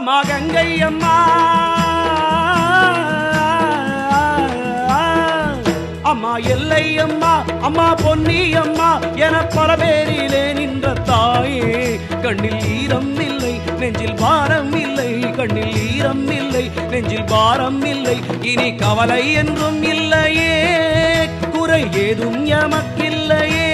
அம்மா கங்கை அம்மா அம்மா எல்லை அம்மா அம்மா பொன்னி அம்மா என பல பேரிலே நின்ற தாயே கண்ணில் ஈரம் இல்லை நெஞ்சில் பாரம் இல்லை கண்ணில் ஈரம் இல்லை நெஞ்சில் பாரம் இல்லை இனி கவலை என்றும் இல்லையே குறை ஏதும் எமக்கில்லையே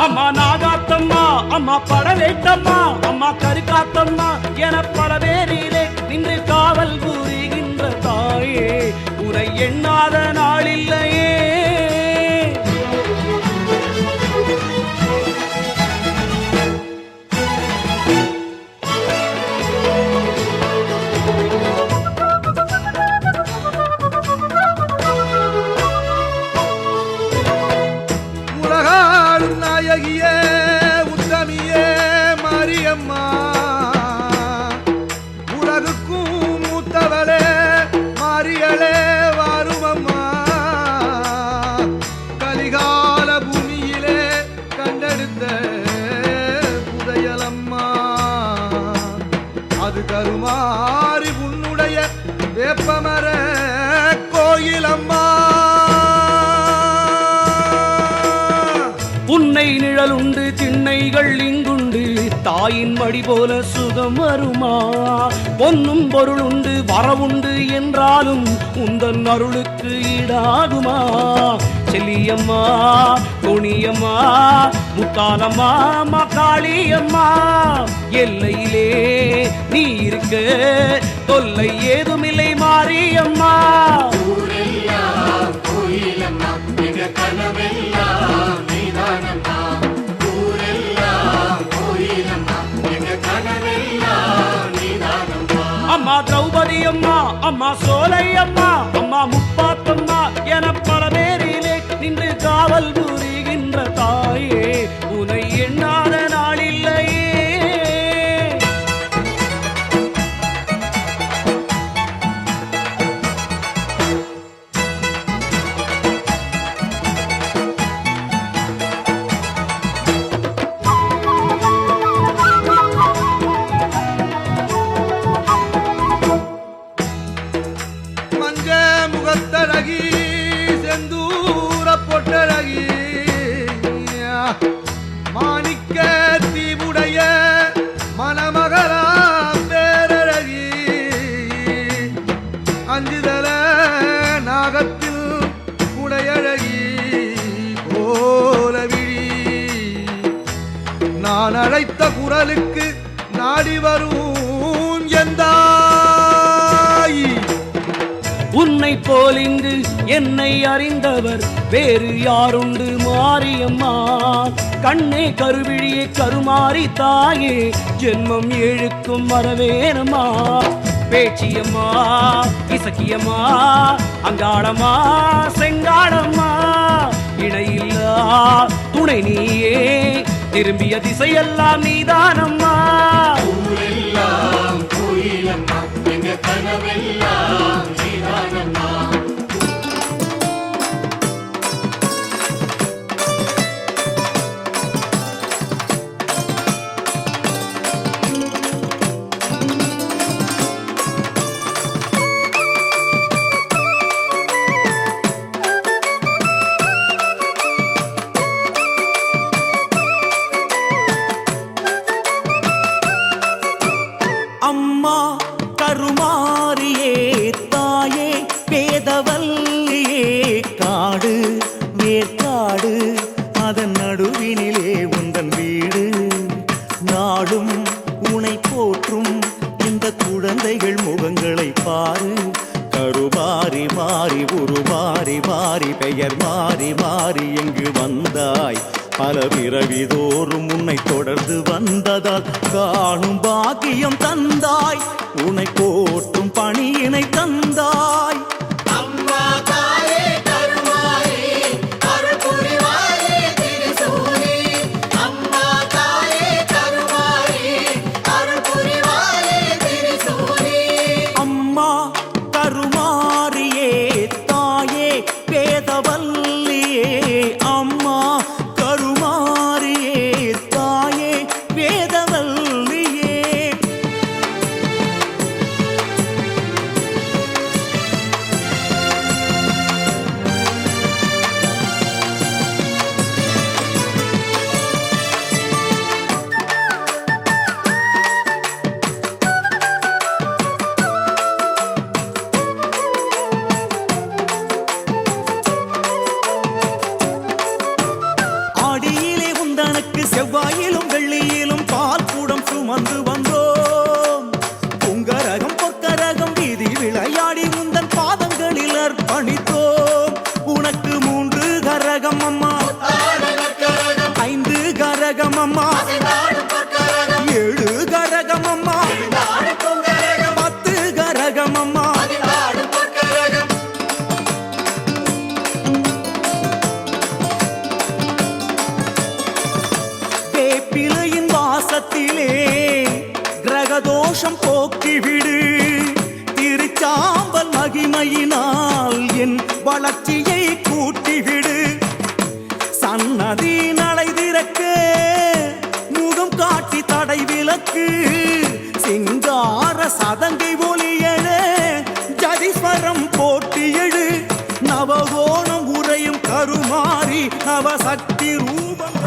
அம்மா நாகாத்தம்மா அம்மா படவேட்டம்மா அம்மா கருக்காத்தம்மா என பல பேரிலே நின்று காவல் கூறுகின்ற தாயே உரை எண்ணாத நாளில்லையே உலகுக்கும் மூத்தவளே மாரியளே வாருமம்மா கலிகால பூமியிலே கண்டெடுத்த புதையலம்மா அது கருமாறி உன்னுடைய வேப்பமர கோயிலம்மா புன்னை நிழலுண்டு திண்ணைகள் இங்குண்டு தாயின் மடி போல சுகம் வருமா பொன்னும் பொருளுண்டு வரவுண்டு என்றாலும் உந்தன் அருளுக்கு ஈடாகுமா செல்லியம்மா கோணியம்மா முத்தாலம்மா மக்காளியம்மா எல்லையிலே நீ இருக்க தொல்லை ஏதுமில்லை மாரியம்மா அம்மா திரௌபதி அம்மா அம்மா சோலை அம்மா அம்மா முப்பாத்தம்மா என பல பேரிலே நின்று காவல் புரிகின்ற தாயே உனை எண்ணாத நாளில்லையே முகத்தழகி செந்தூர பொட்டழகி மாணிக்க தீவுடைய மணமகளா பேரழகி அஞ்சுதல நாகத்தில் குடையழகி போலவிழி நான் அழைத்த குரலுக்கு நாடி வரும் எந்தாய் உன்னை போல் இங்கு என்னை அறிந்தவர் வேறு யாருண்டு மாரியம்மா கண்ணே கருவிழியே கருமாறி தாயே ஜென்மம் ஏழுக்கும் வரவேனம்மா பேச்சியம்மா இசக்கியம்மா அங்காளம்மா செங்காளம்மா இணையில்லா துணை நீயே திரும்பிய திசையெல்லாம் நீதானம்மா அம்மா கருமாரியே தாயே வேதவல்லியே காடு வேற்காடு அதன் நடுவினிலே உந்தன் வீடு நாடும் உனை போற்றும் இந்த குழந்தைகள் முகங்களை பாரு கருமாறி மாறி உருமாறி மாறி பெயர் மாறி மாறி எங்கு வந்தாய் பல பிறவிதோறும் உன்னை தொடர்ந்து வந்ததால் காணும் பாக்கியம் தந்தாய் உன்னை போற்றும் பணியினை தந்தாய் அம்மா கருமா கொண்டு வந்தோம். பொங்கரகம் பொற்கரகம் வீதி விளையாடி உந்தன் பாதங்களில் அர்ப்பணித்தோம். உனக்கு 3 கரகம் அம்மா, 5 கரகம் அம்மா, 7 கரகம் அம்மா, 10 கரகம் அம்மா. வேப்பிலையின் வாசத்திலே கிரகதோஷம் போக்கிவிடு. திருச்சாம்பல் மகிமையினால் என் வளர்ச்சியை கூட்டிவிடு. சன்னதி நடை திறக்க முகம் காட்டி தடை விலக்கு. சிங்கார சதங்கை ஒலியெழ ஜதீஸ்வரம் போட்டி எழு. நவகோணம் உரையும் கருமாறி நவசக்தி ரூபம்.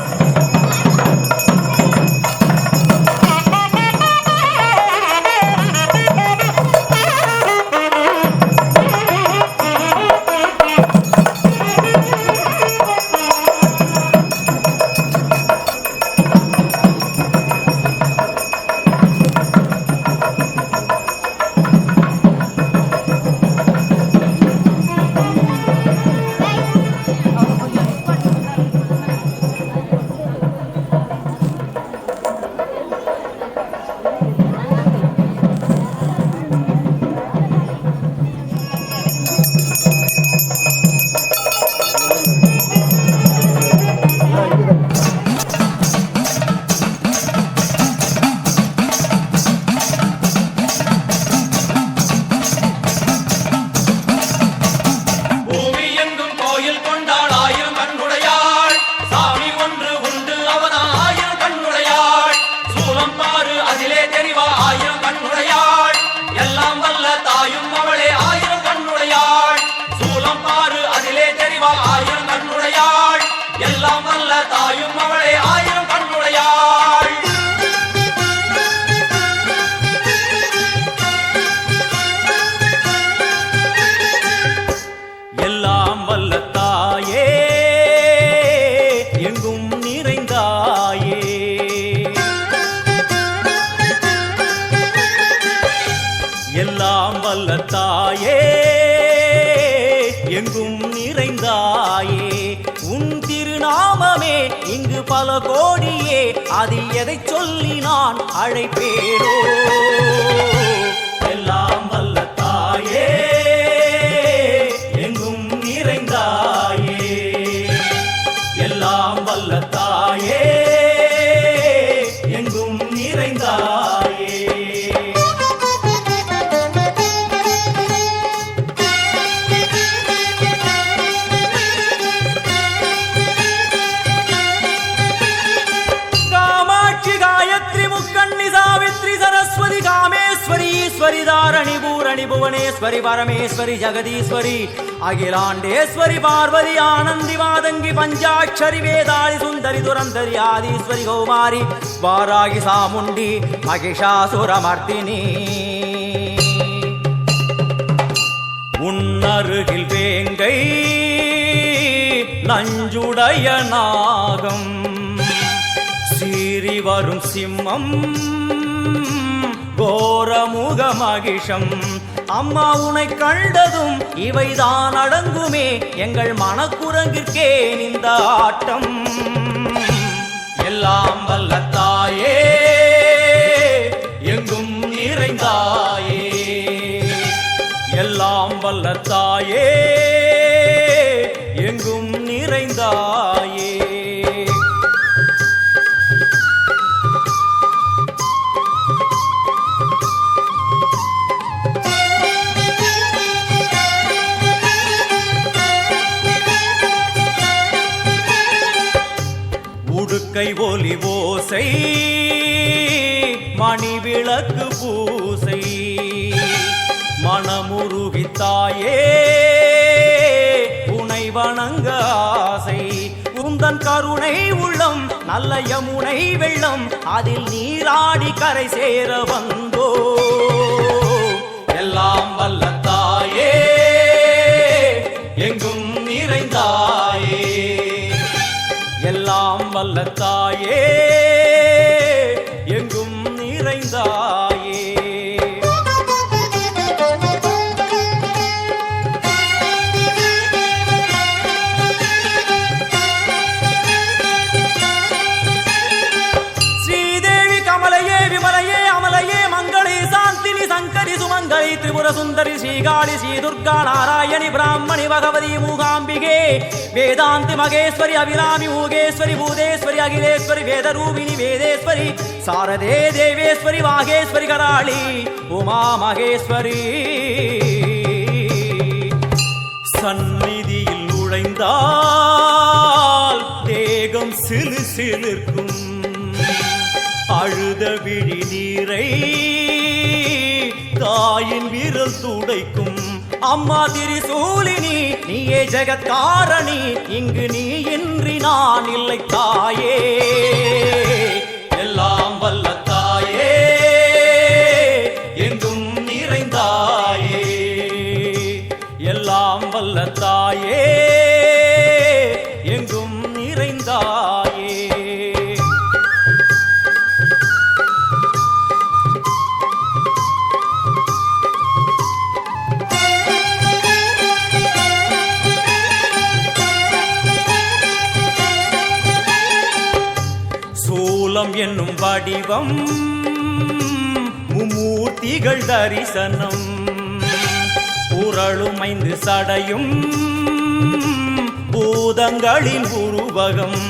எல்லாம் வல்ல தாயே எங்கும் நிறைந்தாயே. உன் திருநாமமே இங்கு பல கோடியே, அதில் எதை சொல்லி நான் அழைப்பேனோ. எல்லாம் வல்ல தாயே எங்கும் நிறைந்தாயே. எல்லாம் வல்ல தாயே எங்கும் நிறைந்தாயே. कामेश्वरी दारणि पूरणि भुवनेश्वरी परमेश्वरी जगदीश्वरी अखिलांडेश्वरी पार्वती आनंदी मादंगी पंचाक्षरी वेदाली सुंदरी दुरंधरी आदीश्वरी कौमारी वारागी सामुंडी महिषासुरमर्दिनी. உன்னருகில் வேங்கை நஞ்சுடைய நாகம் சீறி வரும் சிம்மம் கோரமுக மகிஷம். அம்மா உனை கண்டதும் இவைதான் அடங்குமே, எங்கள் மனக்குரங்கிற்கே இந்த ஆட்டம். எல்லாம் வல்ல தாயே எங்கும் நிறைந்தாயே. எல்லாம் வல்ல தாயே எங்கும் நிறைந்தாயே. உடுக்கை ஒலி ஓசை மணி விளக்கு பூசை மனமுருகித்தாயே உனை வணங்க ஆசை. உந்தன் கருணை உள்ளம் நல்ல யமுனை வெள்ளம், அதில் நீராடி கரை சேர வந்தோ. எல்லாம் வல்ல தாயே எங்கும் நிறைந்தாயே. எல்லாம் வல்ல தாயே எங்கும் நிறைந்தாயே. நிறைந்தாயே. ஸ்ரீதேவி கமலையே விமலையே அமலையே மங்களே சாந்தினி சங்கரி சுமங்கலி திரிபுர சுந்தரி ஸ்ரீகாளி ஸ்ரீ துர்கா நாராயணி பிராமணி பகவதி மூகாம்பிகே வேதாந்தி மகேஸ்வரி அபிராமி மூகேஸ்வரி பூதேஸ்வரி அகிலேஸ்வரி வேதரூபிணி வேதேஸ்வரி சாரதே தேவேஸ்வரி வாகேஸ்வரி கராளி உமா மகேஸ்வரி. சந்நிதியில் நுழைந்தால் தேகம் சிலு சிலிர்க்கும், அழுத விழி நீரை தாயின் விரல் துடைக்கும். அம்மா திரிசூலினி நீயே ஜெகத்காரணி, இங்கு நீ இன்றி நான் இல்லை தாயே. எல்லாம் வல்ல தாயே எங்கும் நிறைந்தாயே. எல்லாம் வல்ல தாயே எங்கும் நிறைந்தாயே. சூலம் என்னும் வடிவம் மும்மூர்த்திகள் தரிசனம், புரளும் 5 சடையும் பூதங்களின் உருவகம்.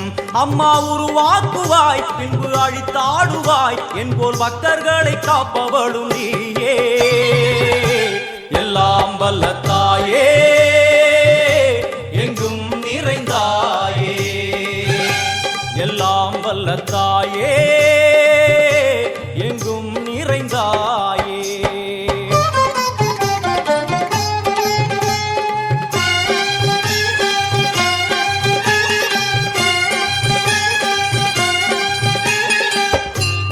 அம்மா உருவாக்குவாய் பின்பு அழித்தாடுவாய், என்போல் பக்தர்களை காப்பவளும் நீயே. எல்லாம் வல்ல தாயே எங்கும் நிறைந்தாயே. எல்லாம் வல்ல தாயே எங்கும் நிறைந்தாயே.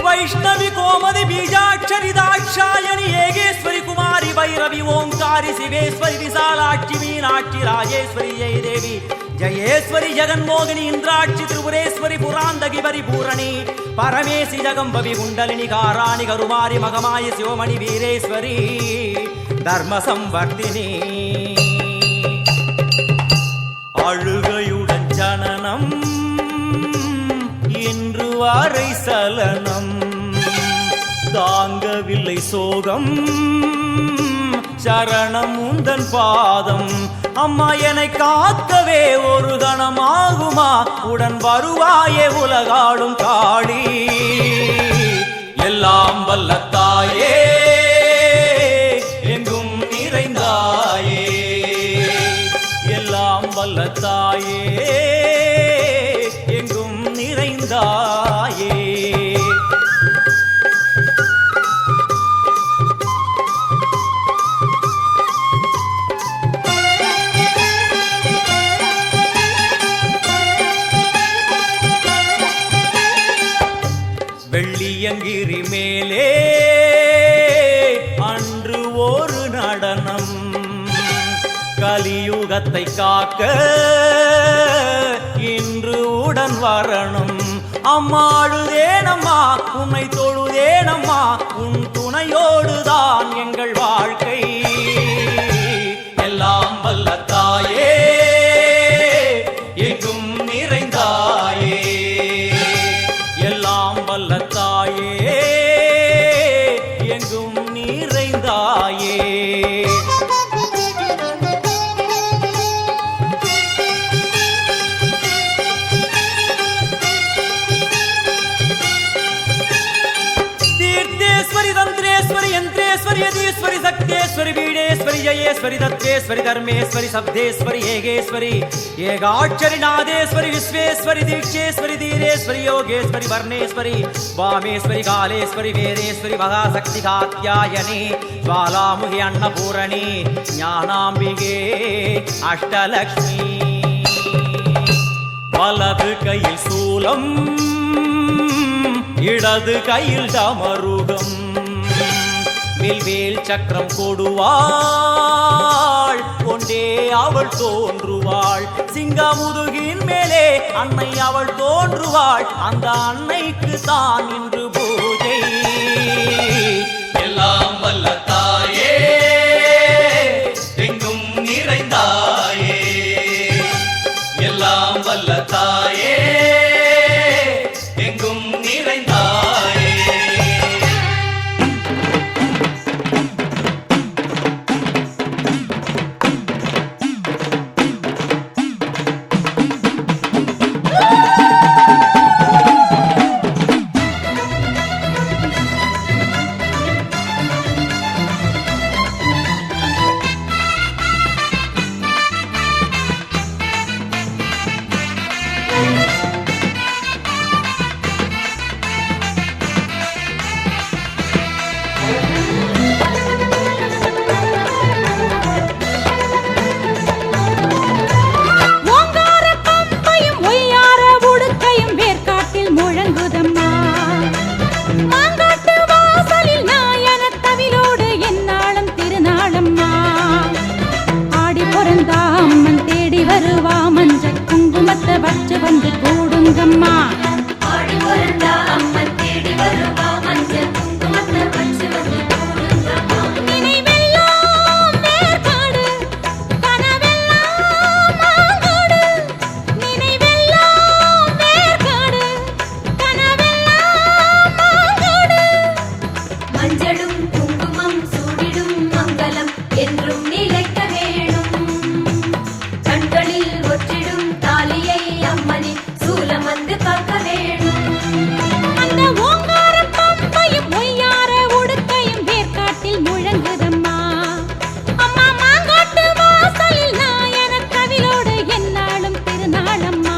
வைஷ்ணவி கோமதி பீஜாட்சரி தாட்சாயணி ஏகேஸ்வரி குமாரி வைரவி ஓங்காரி சிவேஸ்வரி விசாலாட்சி மீனாட்சி ராஜேஸ்வரி ஜெயதேவி ஜயேஸ்வரி ஜெகன்மோகினி இந்திராட்சி திரிபுரேஸ்வரி புராந்தகி பரிபூரணி பரமேசி ஜகம்பவி குண்டலினி காராணி கருமாரி மகமாயி சிவமணி வீரேஸ்வரி தர்ம சம்வர்த்தினி. அழுகையுடன் ஜனனம் இன்று வரை சலனம், தாங்கவில்லை சோகம் சரணம் உந்தன் பாதம். அம்மா என்னை காக்கவே ஒரு கணமாகுமா, உடன் வருவாயே உலகாடும் காளி. எல்லாம் வல்ல தாயே எங்கும் நிறைந்தாயே. எல்லாம் வல்ல தாயே எங்கும் நிறைந்தாயே. வெள்ளியங்கிரி மேலே அன்று ஒரு நடனம், கலியுகத்தை காக்க இன்று உடன் வரணும். அம்மாடுதேனம்மா உன்னை தொழுதேனம்மா, உன் துணையோடுதான் எங்கள் வாழ்க்கை. எல்லாம் வல்ல தாயே எங்கும் நிறைந்தாயே. எல்லாம் வல்ல தாயே எங்கும் நிறைந்தாயே. தீர்த்தேஸ்வரி தந்திரேஸ்வரி யந்திரேஸ்வரி யதீஸ்வரி சக்தேஸ்வரி பீடேஸ்வரி ஜயேஸ்வரி தத்தேஸ்வரி தர்மேஸ்வரி சப்தேஸ்வரி ஏகேஸ்வரி ஏகாட்சரி நாதேஸ்வரி விஸ்வேஸ்வரி தீட்சேஸ்வரி தீரேஸ்வரி யோகேஸ்வரி வர்ணேஸ்வரி வாமேஸ்வரி காலேஸ்வரி வேதேஸ்வரி மகாசக்தி காத்யாயனி ஜ்வாலாமுகி அன்னபூரணி ஞானாம்பிகே அஷ்டலக்ஷ்மி. வலது கையில் சூலம் இடது கையில் டமருகம், வில்வேல் சக்கரம் கொடுவாள் கொண்டே அவள் தோன்றுவாள். சிங்கமுதுகின் மேலே அன்னை அவள் தோன்றுவாள், அந்த அன்னைக்கு தான் இன்று பூஜை. மஞ்சளும் குங்குமம் சூடிடும் மங்களம் என்றும் நிலைக்க வேணும். கண்களில் ஒற்றிடும் தாலியை அம்மனின் சூலம் வந்து காக்க வேணும். அந்த ஓங்கார பம்பையும் பொய்யார உடுக்கையும் வேர்க்காட்டில் முழங்குதம்மா. அம்மா மாங்காட்டு வாசலில் நாயன கவிலோடு என்னாலும் திருநாளம்மா.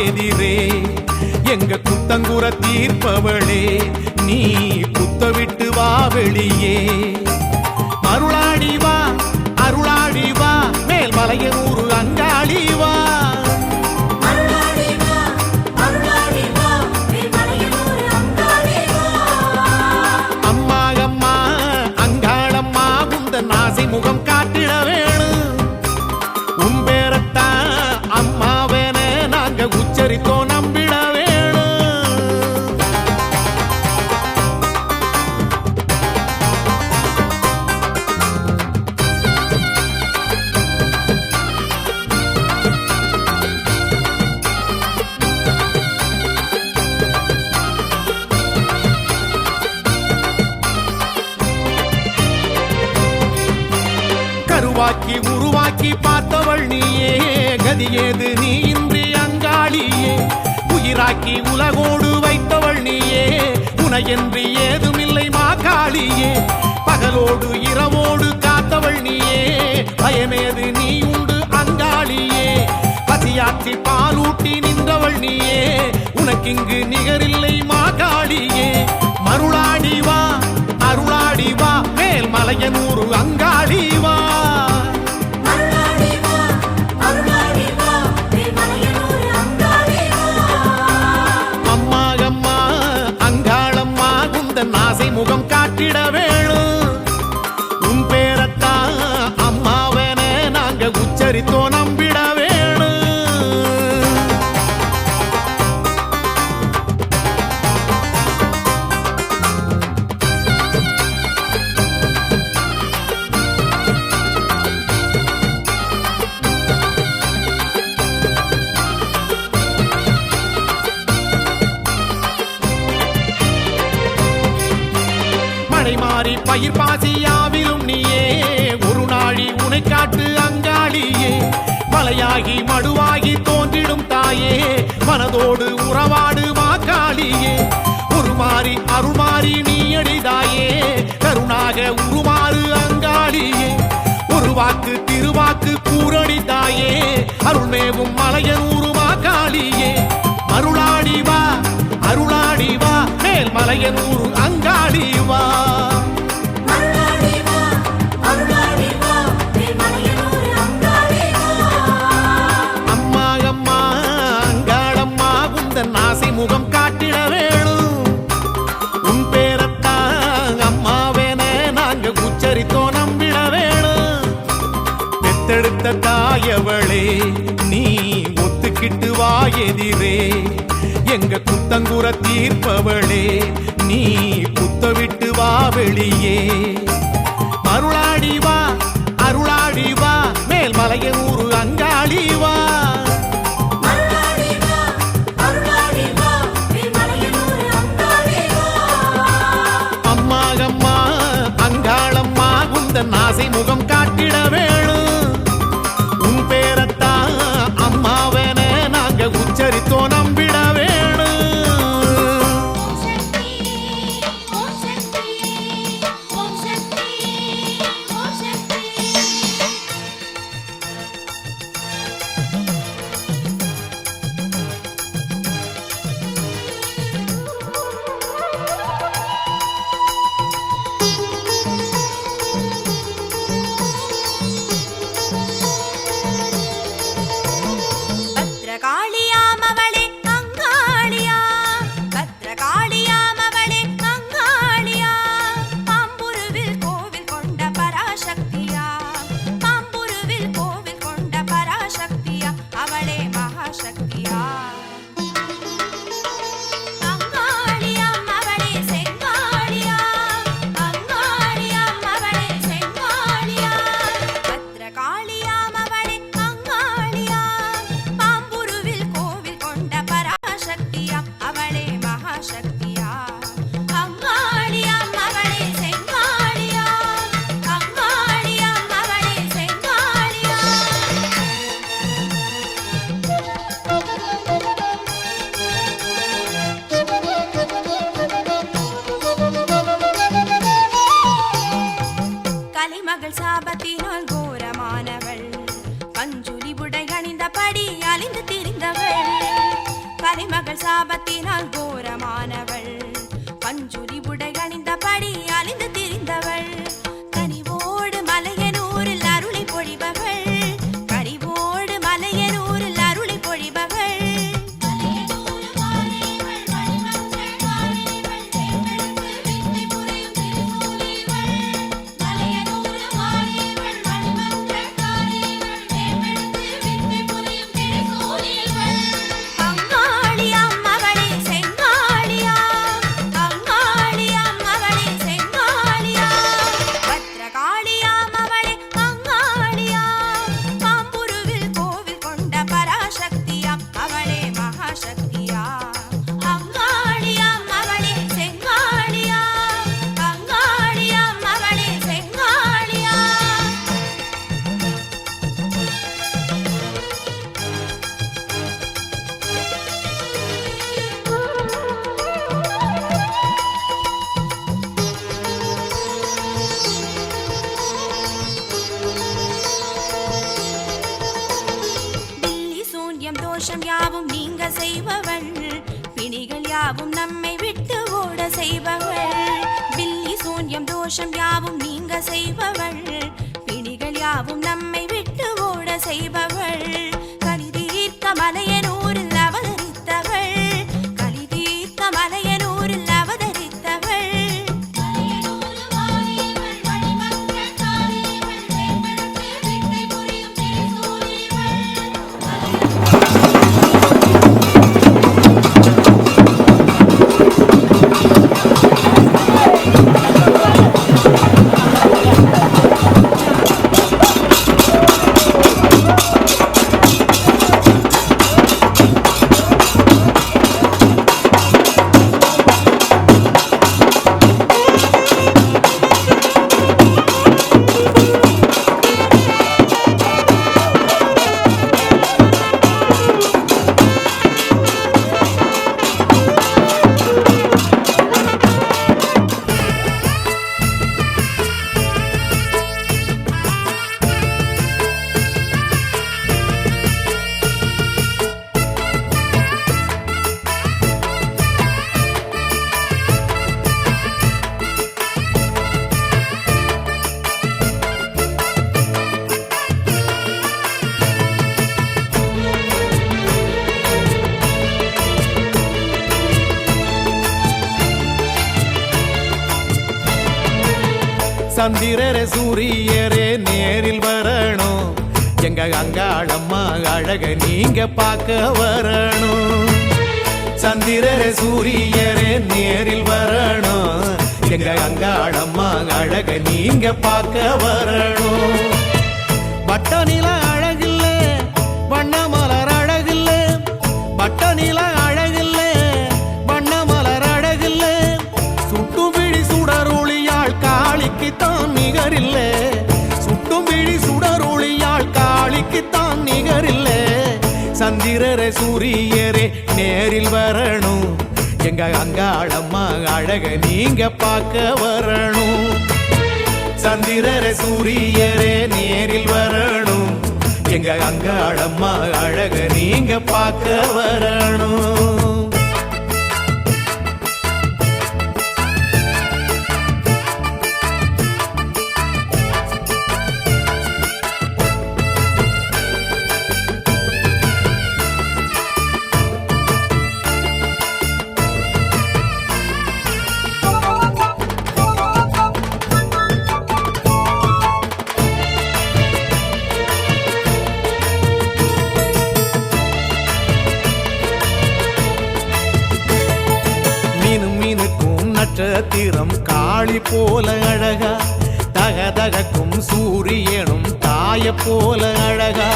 எதிரே எங்க குத்தங்குற தீர்ப்பவளே நீ குத்த விட்டு வா வெளியே அருளாடி வா அருளாடி வா மேல் மலையனூர் அங்காளி வா அம்மா அம்மா அங்காளம்மா உந்தன் ஆசை முகம் காட்டிட வேணும் உன் பேரத்தான் அம்மாவேன நாங்க உச்சரித்தோ நம்பிட வேணும் கருவாக்கி உருவாக்கி பார்த்தவள் நீயே கதியேது நீ இன்றி அங்காளியே உயிராக்கி உலகோடு வைத்தவள் நீயே உனையன்றி ஏதுமில்லை மாகாளியே பகலோடு இரவோடு காத்தவள் நீயே பயமேது நீ உண்டு அங்காளியே பசியாற்றி பாலூட்டி நின்றவள் நீயே உனக்கிங்கு நிகரில்லை மாகாளியே மருளாடி வா அருளாடி வா மேல் மலையனூர் அங்காளி வா அம்மா அம்மா அங்காளம்மா உந்தன் ஆசை முகம் காட்டிட வேணும் உன் பேரத்தான் அம்மாவன நாங்க உச்சரித்தோ நம்பிட வேணும் மழை மாறி பயிர் பாசியாவிலும் நீயே ஒரு நாழி உனை காட்டு அங்காளியே மலையாகி மடுவாகி தோன்றிடும் தாயே மனதோடு உறவாடு மாக்காளியே உருமாறி அருமாறி நீ அடிதாயே கருணாக உருமாறு அங்காளியே ஒரு வாக்கு திருவாக்கு கூறடி தாயே அருள்மேவும் மலையனூர் மாக்காளியே அருளாடி வா அருளாடி வா மேல் மலையனூர் அங்காளி வா அம்மா அம்மா அங்காளம்மா உந்தன் ஆசை முகம் காட்டிட வேணும் உன் பேரத்தான் அம்மாவேன நாங்க உச்சரித்தோ நம்பிட வேணும் பெத்தெடுத்த தாயவளே நீ ஒத்துக்கிட்டு வா எதிரே எங்க குத்தங்குற தீர்ப்பவளே நீ குத்த விட்டு வா வெளியே அருளாடி வா அருளாடி வா மேல் மலையனூர் அங்காளி வா அம்மா அம்மா அங்காளம்மா உந்தன் ஆசை முகம் காட்டிட வேணும் உன் பேரத்தான் அம்மாவன நாங்க உச்சரித்தோ நம்பிட வேணும் பத்ரகாளியாமவளே அங்காளியா பத்ரகாளியாமவளே அங்காளியா பாம்புருவில் கோவில் கொண்ட பராசக்தியா பாம்புருவில் கோவில் கொண்ட பராசக்தியா அவளே மகாசக்தியா அங்காளியாமவளே செங்காளியா அங்காளியாமவளே செங்காளியா பத்ரகாளியாமவளே அங்காளியா பாம்புருவில் கோவில் கொண்ட பராசக்தியா அவளே மகாசக்தியா அங்காளியாமவளே செங்காளியா அங்காளியாமவளே செங்காளியா கலிமகள் சாபத்தினால் கோரமானவள் பஞ்சுலி உடை அணிந்தபடி அழிந்து திரிந்தவள் செய்பவள், பிணிகள் யாவும் நம்மை விட்டு ஓட செய்பவள், கலிதீர்க்க மலையனூரில் அவதரித்தவள், கலிதீர்க்க மலையனூரில் அவதரித்தவள். சந்திரரே சூரியரே நேரில் வரணும், எங்க அங்காளம்மா அழக நீங்க பார்க்க வரணும். சந்திரரே சூரியரே நேரில் வரணும், எங்க அங்காளம்மா அழக நீங்க பார்க்க வரணும். பட்ட நில அழகில்ல வண்ண மலர் அழகில்ல, பட்ட நில அழகில்ல வண்ண மலர் அழகில்ல, சுட்டும் விழி சுடரொளியாள் காளிக்குத்தான் நிகரில்ல, சுட்டும் விழி சுடரொளியாள் காளிக்குத்தான் நிகரில்ல. சந்திரரே சூரியரே நேரில் வரணும், எங்க அங்காளம்மா அழக நீங்க பார்க்க வரணும். சந்திரரே சூரியரே நேரில் வரணும், எங்க அங்காளம்மா அழக நீங்க பார்க்க வரணும். நட்சத்திரம் காளி போல அழகா, தகதகக்கும் சூரியனும் தாய போல அழகா,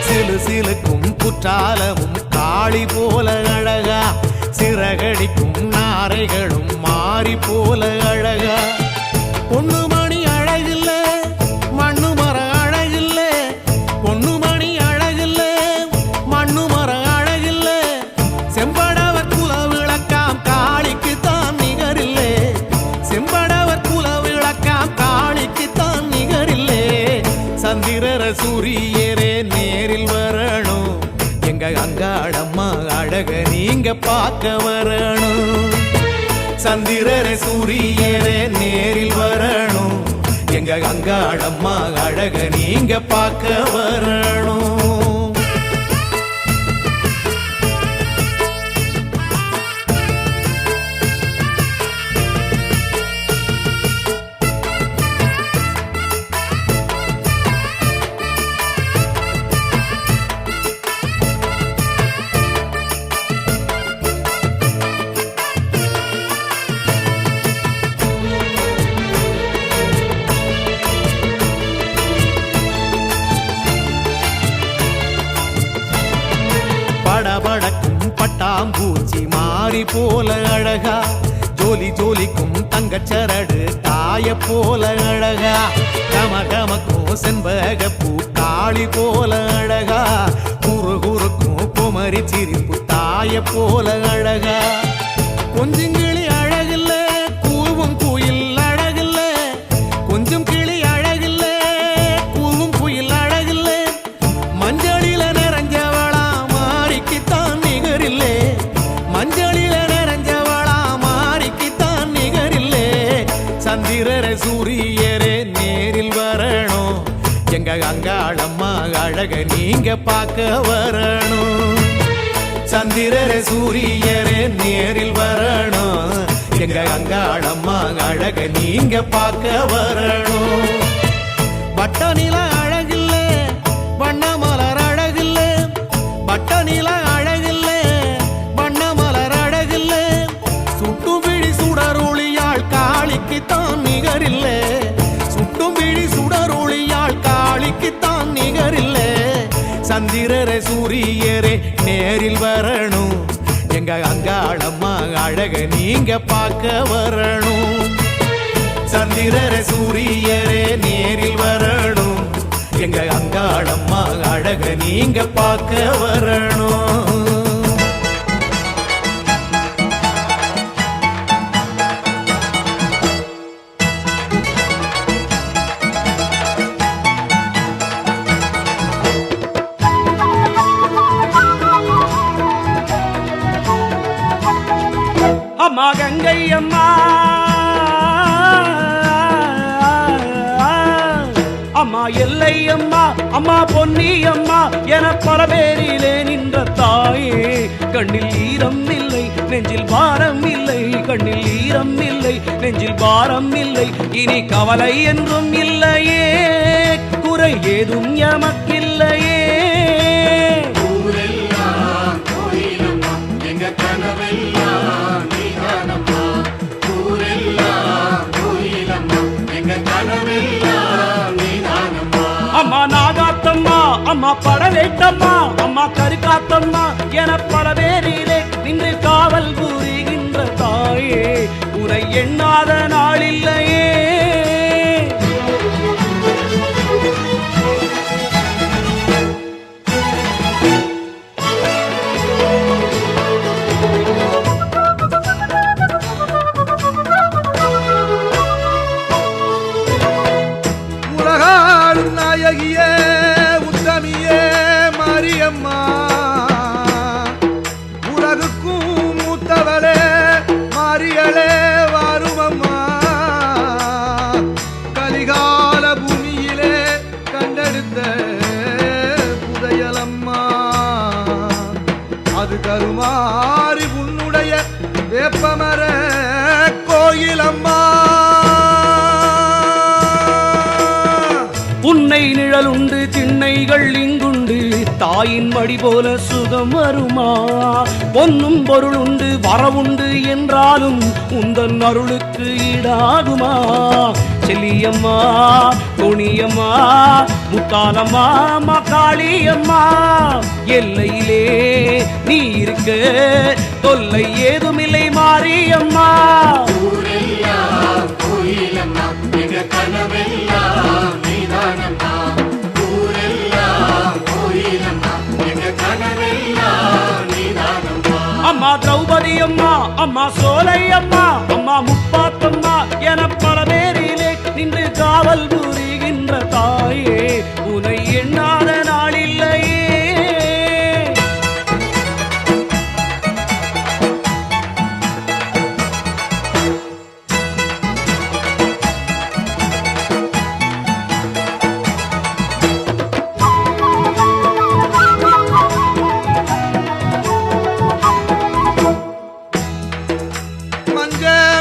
சிலு சிலுக்கும் குற்றாலமும் காளி போல அழகா, சிறகடிக்கும் நாரைகளும் மாறி போல அழகா. பொண்ணு மணி அழகில்ல மண்ணு மர அழகில்ல, பொண்ணு மணி அழகில்ல மண்ணு மர அழகில்ல, செம்படவர் குல விளக்காம் காளிக்கு தான் நிகரில்லே, செம்படவர் குல விளக்காம் காளிக்கு தான் நிகரில்லே. சந்திரர சூரியரே நேரில் வரணும், எங்க அங்காளம்மா அழக நீங்க பார்க்க வரணும். சந்திரரே சூரியரே நேரில் வரணும், எங்க அங்காளம்மா அழக நீங்க பார்க்க வரணும். படபடக்கும் பட்டாம்பூச்சி மாறி போல அழகா, ஜோலி ஜோலிக்கும் தங்கச்சரடு தாய போல அழகா, கமகமக்கும் செண்பகப்பூ காளி போல அழகா, குறு குறுக்கும் குமரி சிரிப்பு தாய போல அழகா. கொஞ்சம் கிளி அழகில்ல கூவும் குயில் அழகில்ல, கொஞ்சம் கிளி அழகில்ல கூவும் குயில் அழகில்ல, மஞ்சளில நிறைஞ்சவளா மாறிக்குத்தான் நிகரில்லே, மஞ்சளில நிறைஞ்சவளா மாறிக்குத்தான் நிகரில்லே. சந்திரரே சூரியரே அங்காளம்மா அழக நீங்க பார்க்க வரணும். சந்திரரே சூரியரே நேரில் வரணும். எங்க அங்காளம்மா அழக நீங்க பார்க்க வரணும். பட்ட நில அழகில்ல வண்ண மலர் அழகில்ல, பட்ட நில அழகில்ல வண்ண மலர் அழகில்ல, சுட்டும் விழி சுடரொளியாள் காளிக்குத்தான் நிகரில்ல, சுட்டும் விழி சுடரொளியாள் காளிக்குத்தான் நிகரில்ல. சந்திரரே சூரியரே நேரில் வரணும். எங்க அங்காளம்மா அழக நீங்க பார்க்க வரணும். சந்திரரே சூரியரே நேரில் வரணும். எங்க அங்காளம்மா அழக நீங்க பார்க்க வரணும். அம்மா கங்கை அம்மா, அம்மா எல்லை அம்மா, அம்மா பொன்னி அம்மா என பல பேரிலே நின்ற தாயே, கண்ணில் ஈரம் இல்லை நெஞ்சில் பாரம் இல்லை, கண்ணில் ஈரம் இல்லை நெஞ்சில் பாரம் இல்லை. இனி கவலை என்றும் இல்லையே, குறை ஏதும் எமக்கில்லையே. அம்மா நாகாத்தம்மா, அம்மா படவேட்டம்மா, அம்மா கருக்காத்தம்மா என பல பேரிலே நின்று காவல் புரிகின்ற தாயே, உரை எண்ணாத நாளில்லையே. உலகாளும் நாயகியே உத்தமியே மாரியம்மா, உலகுக்கும் மூத்தவளே மாரியளே வாருமம்மா. கலிகால பூமியிலே கண்டெடுத்த புதையலம்மா, அது கருமாறி உன்னுடைய வேப்பமர கோயிலம்மா. உன்னை நிழலுண்டு திண்ணைகள் இங்குண்டு, தாயின் மடி போல சுகம் வருமா? பொன்னும் பொருளுண்டு வரவுண்டு என்றாலும் உந்தன் அருளுக்கு ஈடாகுமா? செல்லியம்மா கோணியம்மா முத்தாலம்மா மகாளியம்மா, எல்லையிலே நீ இருக்க தொல்லை ஏதுமில்லை மாரியம்மா. அம்மா திரௌபதி அம்மா, அம்மா சோலை அம்மா, அம்மா முப்பாத்தம்மா என பல பேரிலே நின்று காவல் புரிகின்ற தாயே, உனை எண்ணாத நாளில்லையே.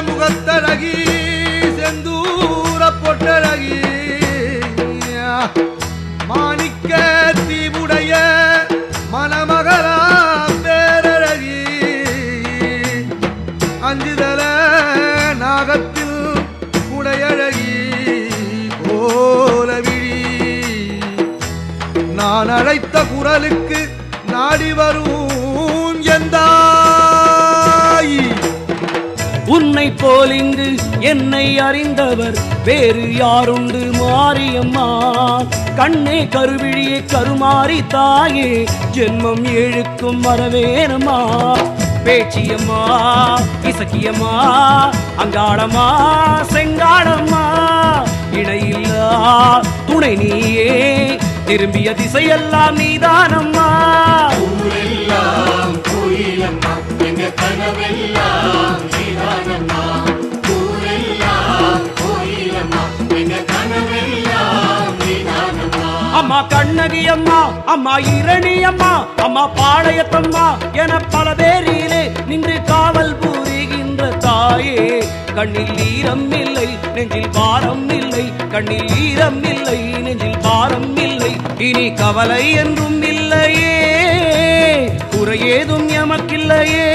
முகத்தழகி செந்தூர பொட்டழகி, மாணிக்க தீவுடைய மணமகளா பேரழகி, அஞ்சுதல நாகத்தில் குடையழகி போலவிழி, நான் அழைத்த குரலுக்கு நாடி வரும் எந்தாய். உன்னை போல் இங்கு என்னை அறிந்தவர் வேறு யாருண்டு மாரியம்மா? கண்ணே கருவிழியே கருமாரி தாயே, ஜென்மம் ஏழுக்கும் வரவேணுமா? பேச்சியம்மா இசக்கியம்மா அங்காளம்மா செங்காளம்மா, இணையில்லா துணை நீயே, திரும்பிய திசையெல்லாம் நீதானம்மா. அம்மா கண்ணகி அம்மா, அம்மா இரணி அம்மா, அம்மா பாளையத்தம்மா என பல பேரிலே நின்று காவல் புரிகின்ற தாயே, கண்ணில் ஈரம் இல்லை நெஞ்சில் பாரம் இல்லை, கண்ணில் ஈரம் இல்லை நெஞ்சில் பாரம் இல்லை, இனி கவலை என்றும் இல்லையே, குறையேதும் எமக்கில்லையே.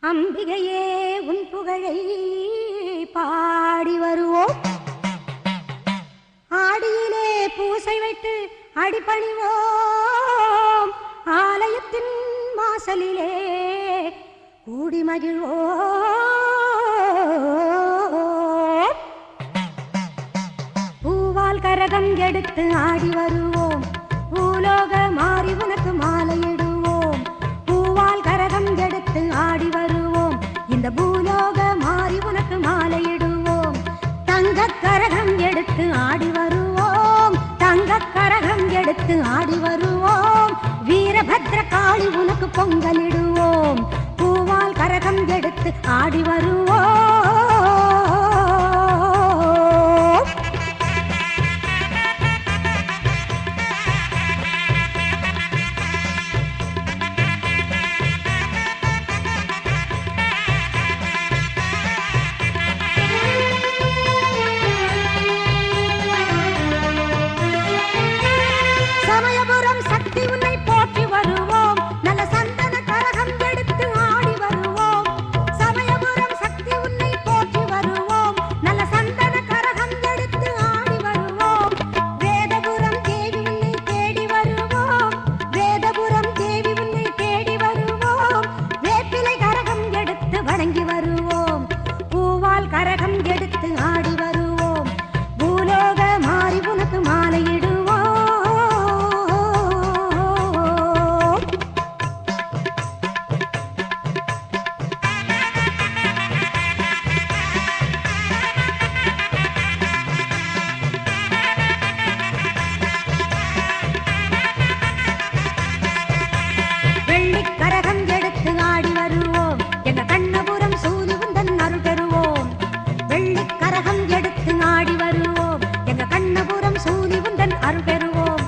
அம்பிகையே உன் புகழை பாடி வருவோம். ஆடியிலே பூசை வைத்து அடிபணிவோம். ஆலயத்தின் வாசலிலே கூடி மகிழ்வோம். பூவால் கரகம் எடுத்து ஆடி வருவோம். பூலோக மாறி உனக்கு மாலையிடுவோம். பூவால் கரகம் எடுத்து ஆடி வருவோம். இந்த பூலோக பொங்கலிடுவோம் பூவால் கரகம் எடுத்து ஆடி வருவோம் சமயபுரம் சக்தி உன்னை போற்றி வருவோம் நல்ல சந்தன கரகம் எடுத்து ஆடி வருவோம் சமயபுரம் சக்தி உன்னை போற்றி வருவோம் நல்ல சந்தன கரகம் எடுத்து ஆடி வருவோம் வேதபுரம் தேவி உன்னை தேடி வருவோம் வேதபுரம் தேவி உன்னை தேடி வருவோம் வேப்பிலை கரகம் எடுத்து வணங்கி வருவோம் பூவால் கரகம் எடுத்து ஆடி வருவோம் பூலோக மாறி உனக்கு மாலையிடுவோம் வெள்ளிக் கரகம் எடுத்து ஆடி வருவோம் எங்க கண்ணபுரம் சூரி உந்தன் அருள் பெறுவோம் வெள்ளிக் கரகம் எடுத்து ஆடி வருவோம் எங்க கண்ணபுரம் சூரி உந்தன் அருள் பெறுவோம்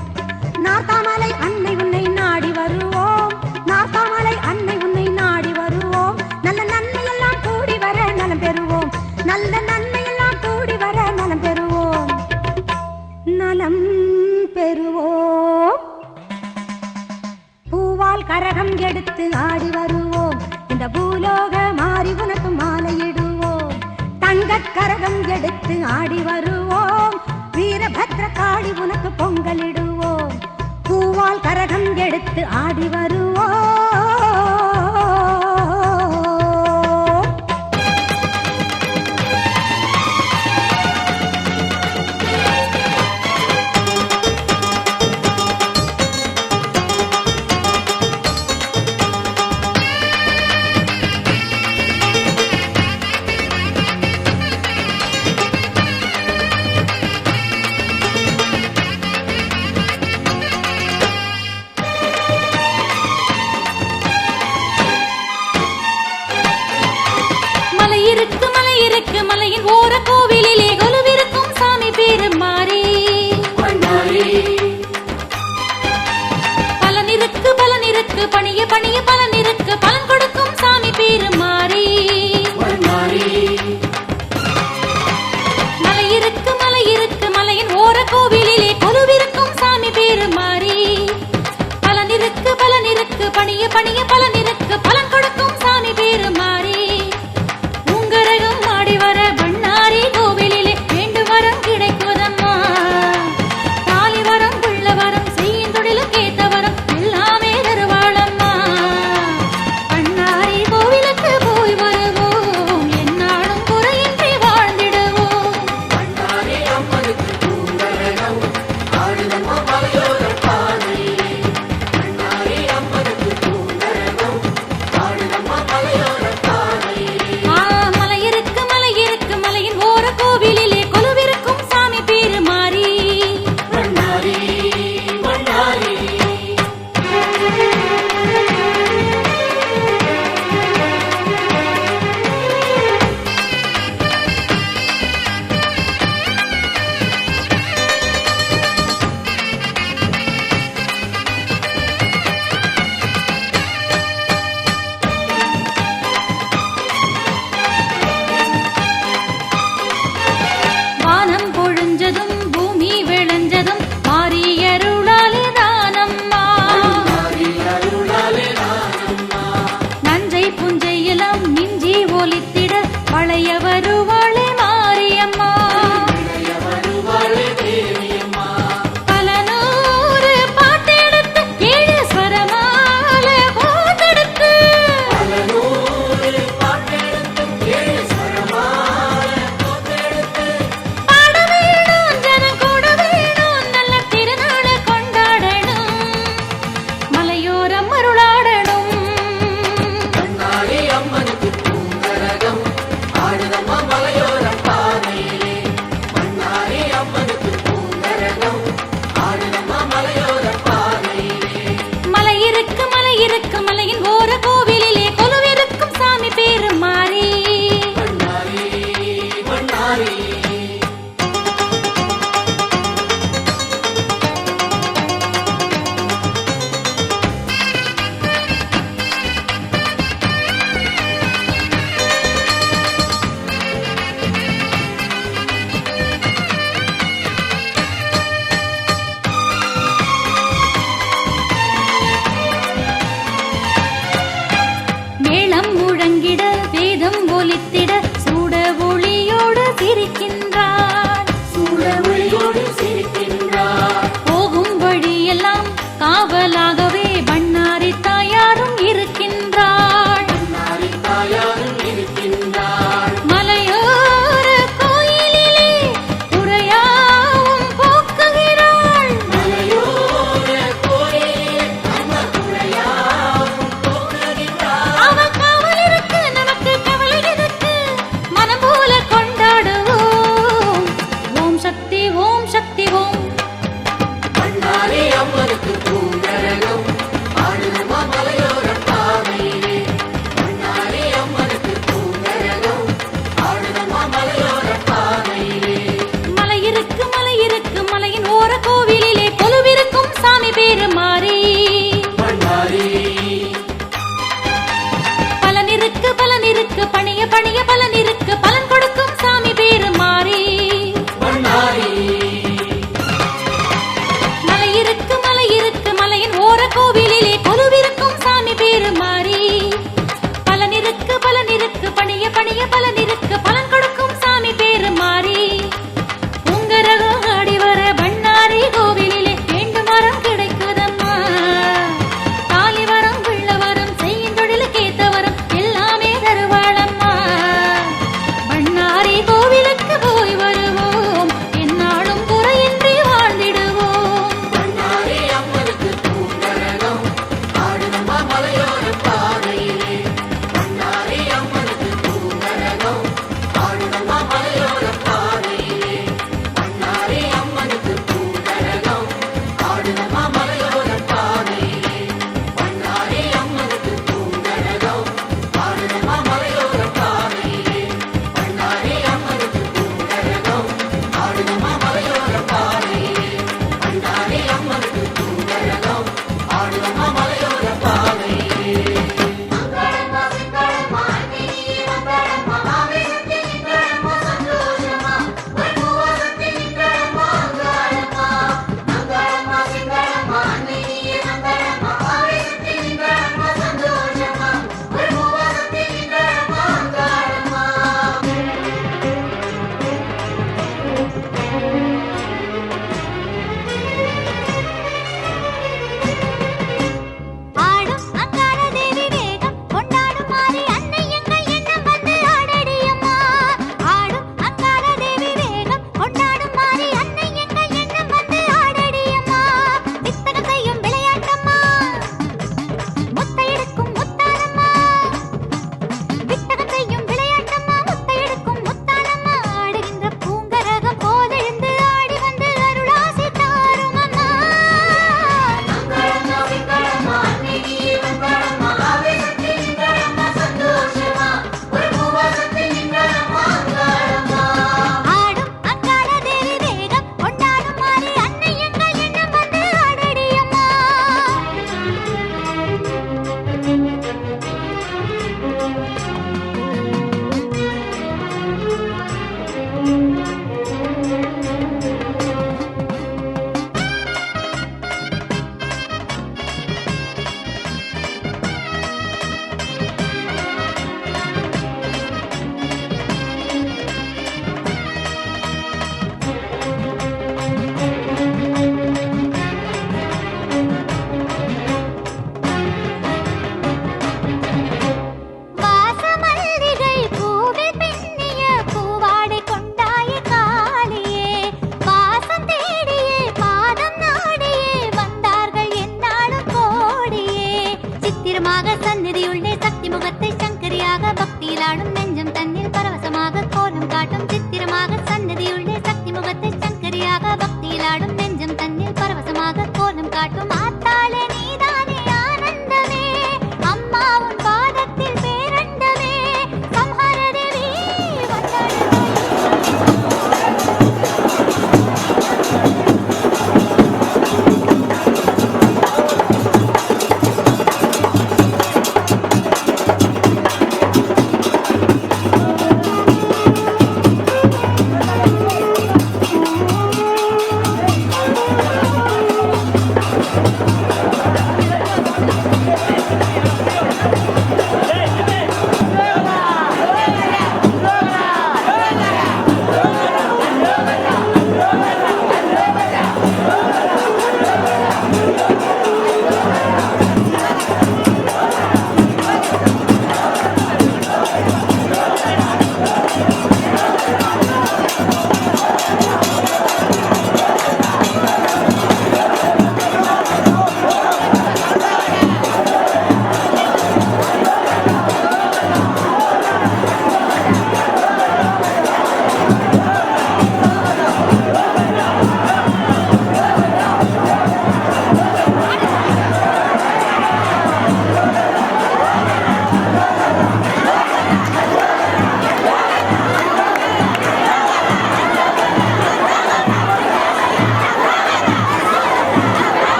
நார்த்தாமலை அன்னை உன்னை நாடி வருவோம் நார்த்தாமலை அன்னை உன்னை நாடி வருவோம் நல்ல நன்மையெல்லாம் கூடி வர நலம் பெறுவோம் நல்ல நன்மையெல்லாம் கூடி வர நலம் பெறுவோம் நலம் பெறுவோம் பூவால் கரகம் எடுத்து ஆடி வருவோம் இந்த பூலோக மாறி உனக்கு மாலையிடுவோம் தங்கக் கரகம் எடுத்து ஆடி வருவோம் வீரபத்ர காளி உனக்கு பொங்கலிடுவோம் பூவால் கரகம் எடுத்து ஆடி வருவோம் மலையின் ஓர கோவிலிலே கொலுவிருக்கும் சாமி பேரு மாறி பலனிருக்கு பணிய பலனிருக்கு பலன் கொடுக்கும் சாமி பேரு மாறி மலையிருக்கு மலையின் ஓர கோவிலிலே கொலுவிருக்கும் சாமி பேரு மாறி பலனிருக்கு பணிய பலனிருக்கு பலன் கொடுக்கும் சாமி பேரு மாறி உங்கரகம் ஆடி வர பண்ணாரி கோவிலிலே வேண்டு வரம் கிடைக்குதம்மா தாலி வரம் புள்ள வரம் செய்யும் தொழிலுக்கு ஏத்த வரம் எல்லாமே தருவாளம்மா பண்ணாரி கோவிலுக்கு போய் வருவோம் என்னாலும் குறையின்றி வாழ்ந்திடுவோம் மலையோர பாதை சித்திரமாக சந்நிதியுள்ளே சக்தி முகத்தை சங்கரியாக பக்தியிலாடும் நெஞ்சம் தன்னில் பரவசமாக கோலம் காட்டும் சித்திரமாக சந்நிதியுள்ளே சக்தி முகத்தை சங்கரியாக பக்தியிலாடும் நெஞ்சம் தன்னில் பரவசமாக கோலம் காட்டும் ஆத்தாளே நீதானே ஆனந்தமே அம்மா உன் பாதத்தில் பேரண்டமே சம்ஹார தேவி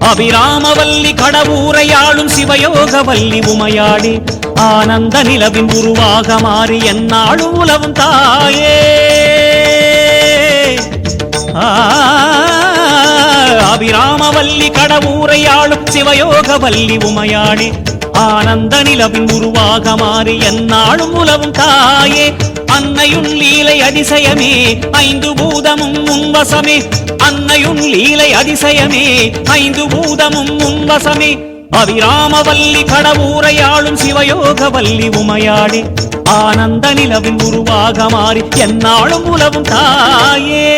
அபிராமவல்லி கடவுரையாளும் சிவயோகவல்லி உமையாடி ஆனந்த நிலவின் உருவாக மாறி என்னாலும் உலவும் தாயே அபிராமவல்லி கடவுரையாளும் சிவயோகவல்லி உமையாடி ஆனந்த நிலவின் உருவாக மாறி என்னாலும் உலவும் தாயே அன்னையுன் லீலை அதிசயமே ஐந்து பூதமும் உன்வசமே அன்னையுன் லீலை அதிசயமே ஐந்து பூதமும் உன்வசமே அபிராமவல்லி கடவுரையாளும் சிவயோகவல்லி உமையாடி ஆனந்த நிலவின் உருவாக மாறி என்னாலும் உலவும் தாயே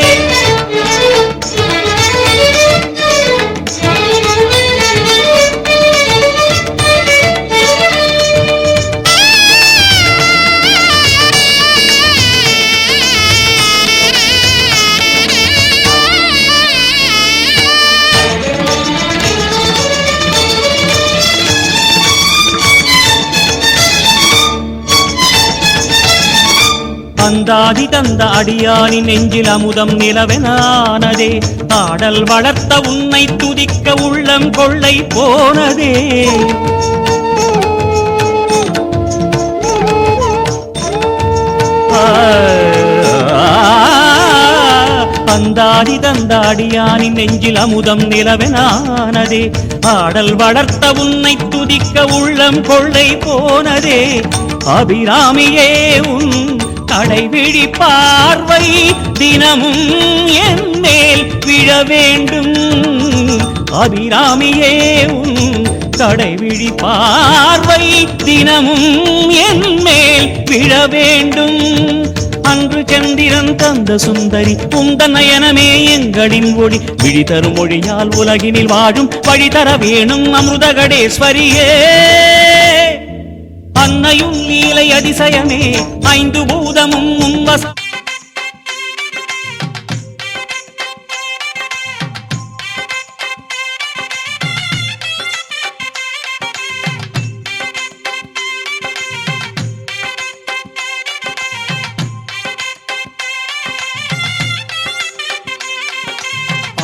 அந்தாதி தந்த அடியானி நெஞ்சில் அமுதம் நிலவெனானதே ஆடல் வளர்த்த உன்னை துதிக்க உள்ளம் கொள்ளை போனதே அந்தாதி தந்த அடியானி நெஞ்சில் அமுதம் நிலவெனானதே ஆடல் வளர்த்த உன்னை துதிக்க உள்ளம் கொள்ளை போனதே அபிராமியே உன் கடைவிழி பார்வை தினமும் என் மேல் விழ வேண்டும் அபிராமியே உன் கடைவிழி பார்வை தினமும் என் மேல் விழ வேண்டும். அன்று சந்திரன் தந்த சுந்தரி உந்த நயனமே எங்களின் ஒளி. விழி தரும் மொழியால் உலகினில் வாழும் வழி தர வேணும் அமிர்தகடேஸ்வரியே. அன்னையும் லீலை அதிசயமே ஐந்து பூதமும் உன்வச.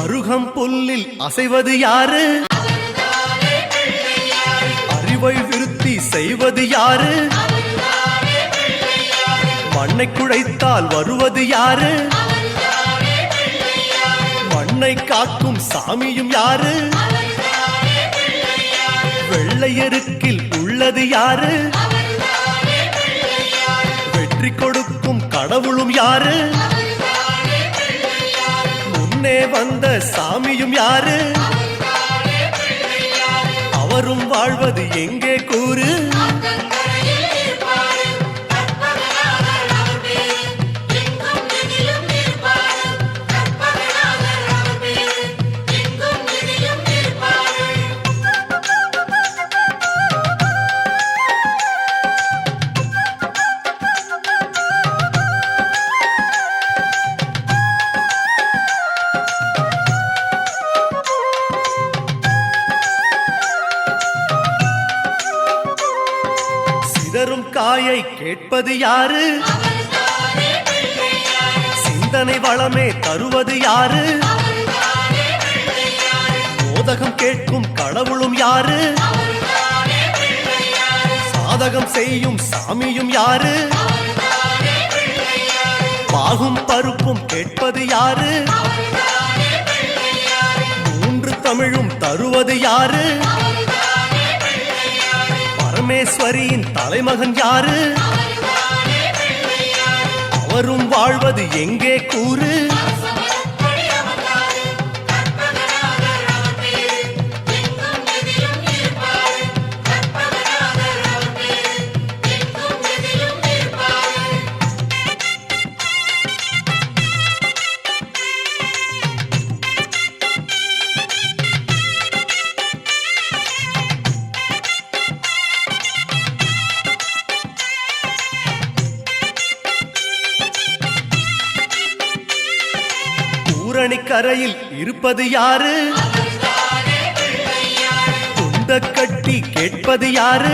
அருகம் புல்லில் அசைவது யாரு? அறிவை விருத்தி செய்வது யாரு? மண்ணை குழைத்தால் வருவது யாரு? மண்ணை காக்கும் சாமியும் யாரு? வெள்ளையருக்கில் உள்ளது யாரு? வெற்றி கொடுக்கும் கடவுளும் யாரு? முன்னே வந்த சாமியும் யாரு? அவரும் வாழ்வது எங்கே கூறு? சிதறும் காயை கேட்பது யாரு? சிந்தனை வளமே தருவது யாரு? மோதகம் கேட்கும் கடவுளும் யாரு? சாதகம் செய்யும் சாமியும் யாரு? பாகும் பருப்பும் கேட்பது யாரு? மூன்று தமிழும் தருவது யாரு? பரமேஸ்வரியின் தலைமகன் யாரு? அவரும் வாழ்வது எங்கே கூறு? கரையில் இருப்பது யாரு? குண்ட கட்டி கேட்பது யாரு?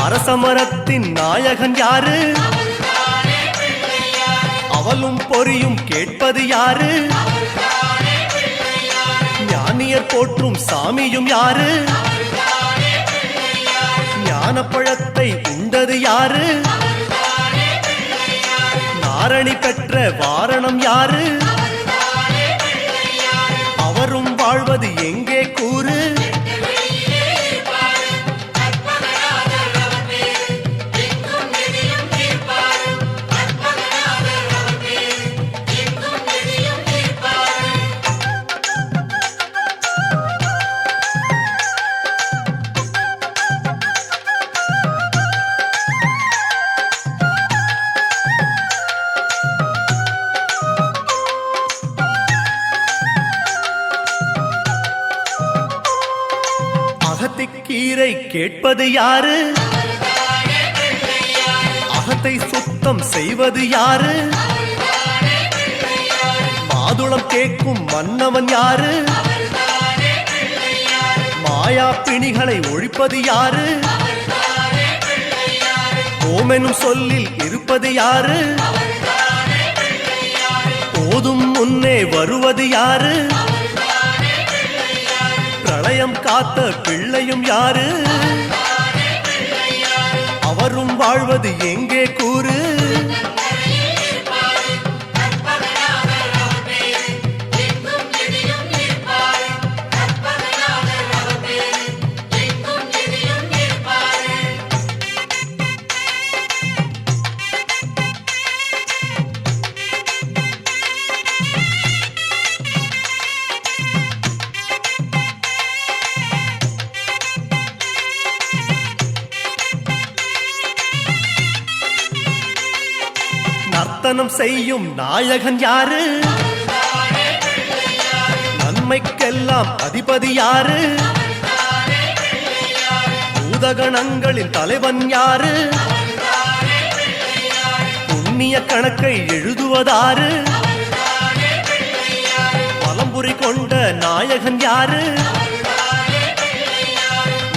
அரசமரத்தின் நாயகன் யாரு? அவளும் பொறியும் கேட்பது யாரு? ஞானியர் போற்றும் சாமியும் யாரு? ஞானப்பழத்தை உண்டது யாரு? ஆரணி பெற்ற வாரணம் யாரு? அவரும் வாழ்வது எங்கே கூறு? கீரை கேட்பது யாரு? அகத்தை சுத்தம் செய்வது யாரு? மாதுளம் கேட்கும் மன்னவன் யாரு? மாயா பிணிகளை ஒழிப்பது யாரு? ஓமெனும் சொல்லில் இருப்பது யாரு? போதும் முன்னே வருவது யாரு? பிரளயம் காத்த பிள்ளையும் யாரு? அவரும் வாழ்வது எங்கே கூறு? நர்த்தனம் செய்யும் நாயகன் யாரு? நன்மைக்கெல்லாம் அதிபதி யாரு? பூதகணங்களின் தலைவன் யாரு? புண்ணிய கணக்கை எழுதுவதாரு? பலம்புரி கொண்ட நாயகன் யாரு?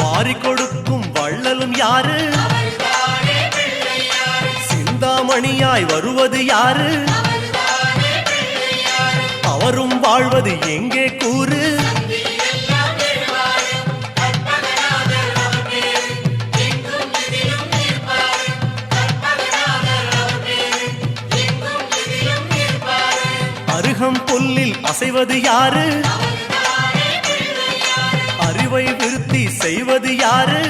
வாரி கொடுக்கும் வள்ளலும் யாரு? சிந்தாமணியாய் வருவது யாரு? அவரும் வாழ்வது எங்கே கூறு? அருகம் புல்லில் அசைவது யாரு? அறிவை விருத்தி செய்வது யாரு?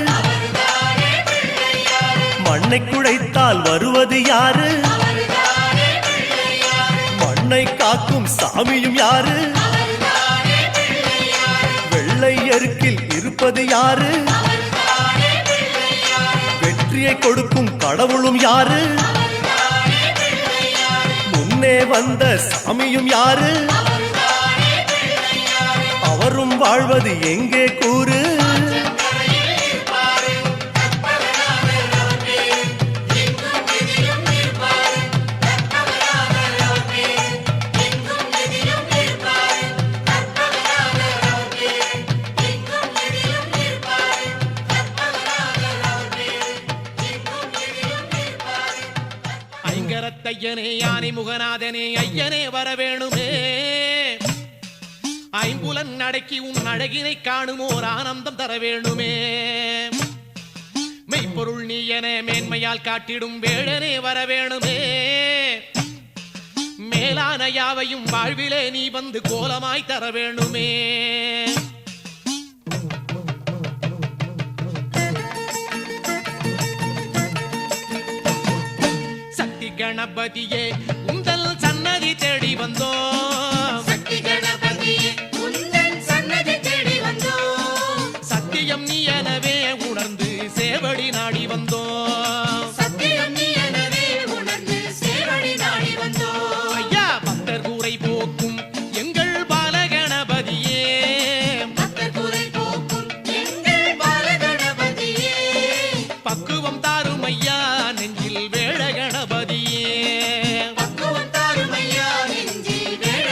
மண்ணை குழைத்தால் வருவது யாரு? மண்ணை காக்கும் சாமியும் யாரு? வெள்ளை எருக்கில் இருப்பது யாரு? வெற்றியை கொடுக்கும் கடவுளும் யாரு? முன்னே வந்த சாமியும் யாரு? அவரும் வாழ்வது எங்கே கூறு? ஐங்கரத்தையனே யானை முகநாதனே ஐயனே வரவேணுமே. ஐம்புலன் அடக்கி உன் அழகினை காணுமோர் ஆனந்தம் தர வேணுமே. மெய்ப்பொருள் நீ என மேன்மையால் காட்டிடும் வேடனே வரவேணுமே. மேலான யாவையும் வாழ்விலே நீ வந்து கோலமாய் தர வேணுமே. சக்தி கணபதியே உந்தல் சன்னதி தேடி வந்தோம். சக்தி கணபதியே உந்தன் சன்னதி தேடி வந்தோம். சத்தியம் நீ எனவே உணர்ந்து சேவடி நாடி வந்தோம். சத்தியம் நீ எனவே உணர்ந்து சேவடி நாடி வந்தோம். ஐயா பக்தர் கூரை போக்கும் எங்கள் பாலகணபதியே. பக்தர் குறை போக்கும் எங்கள் பாலகணபதியே. பக்குவம் தாரும் ஐயா நெஞ்சில் வேழ கணபதியே. பக்குவம் தாரும் ஐயா நெஞ்சில் வேழ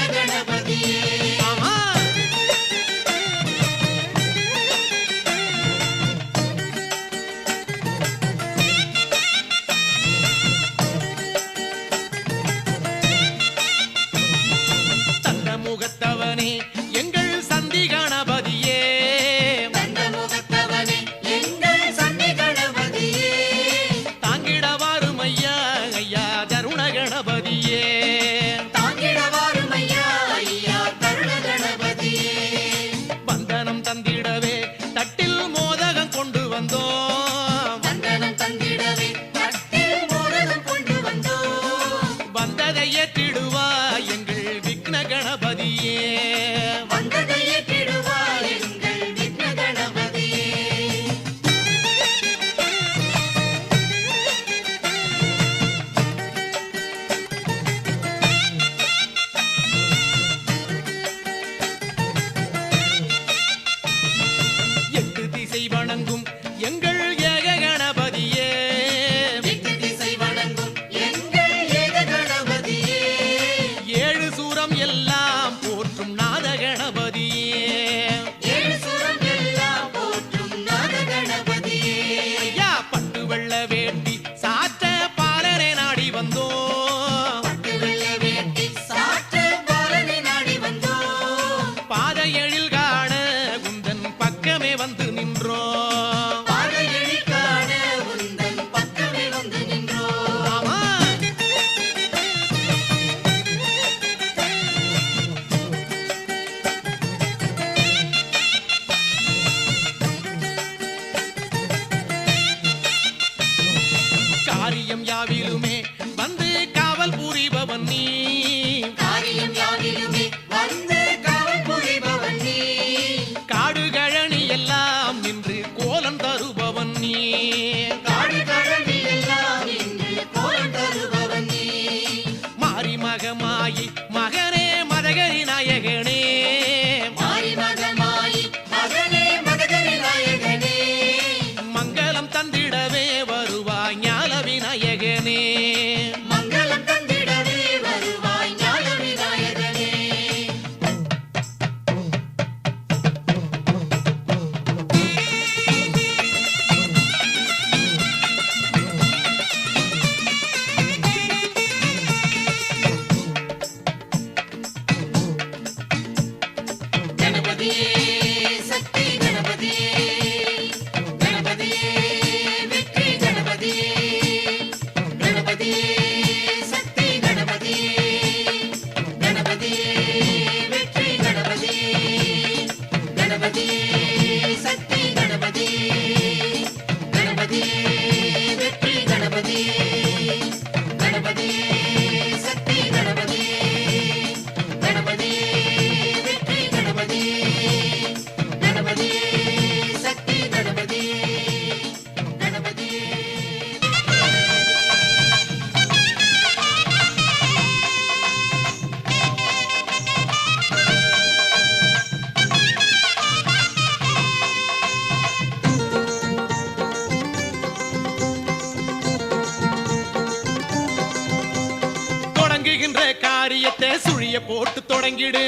போட்டு தொடங்கிடு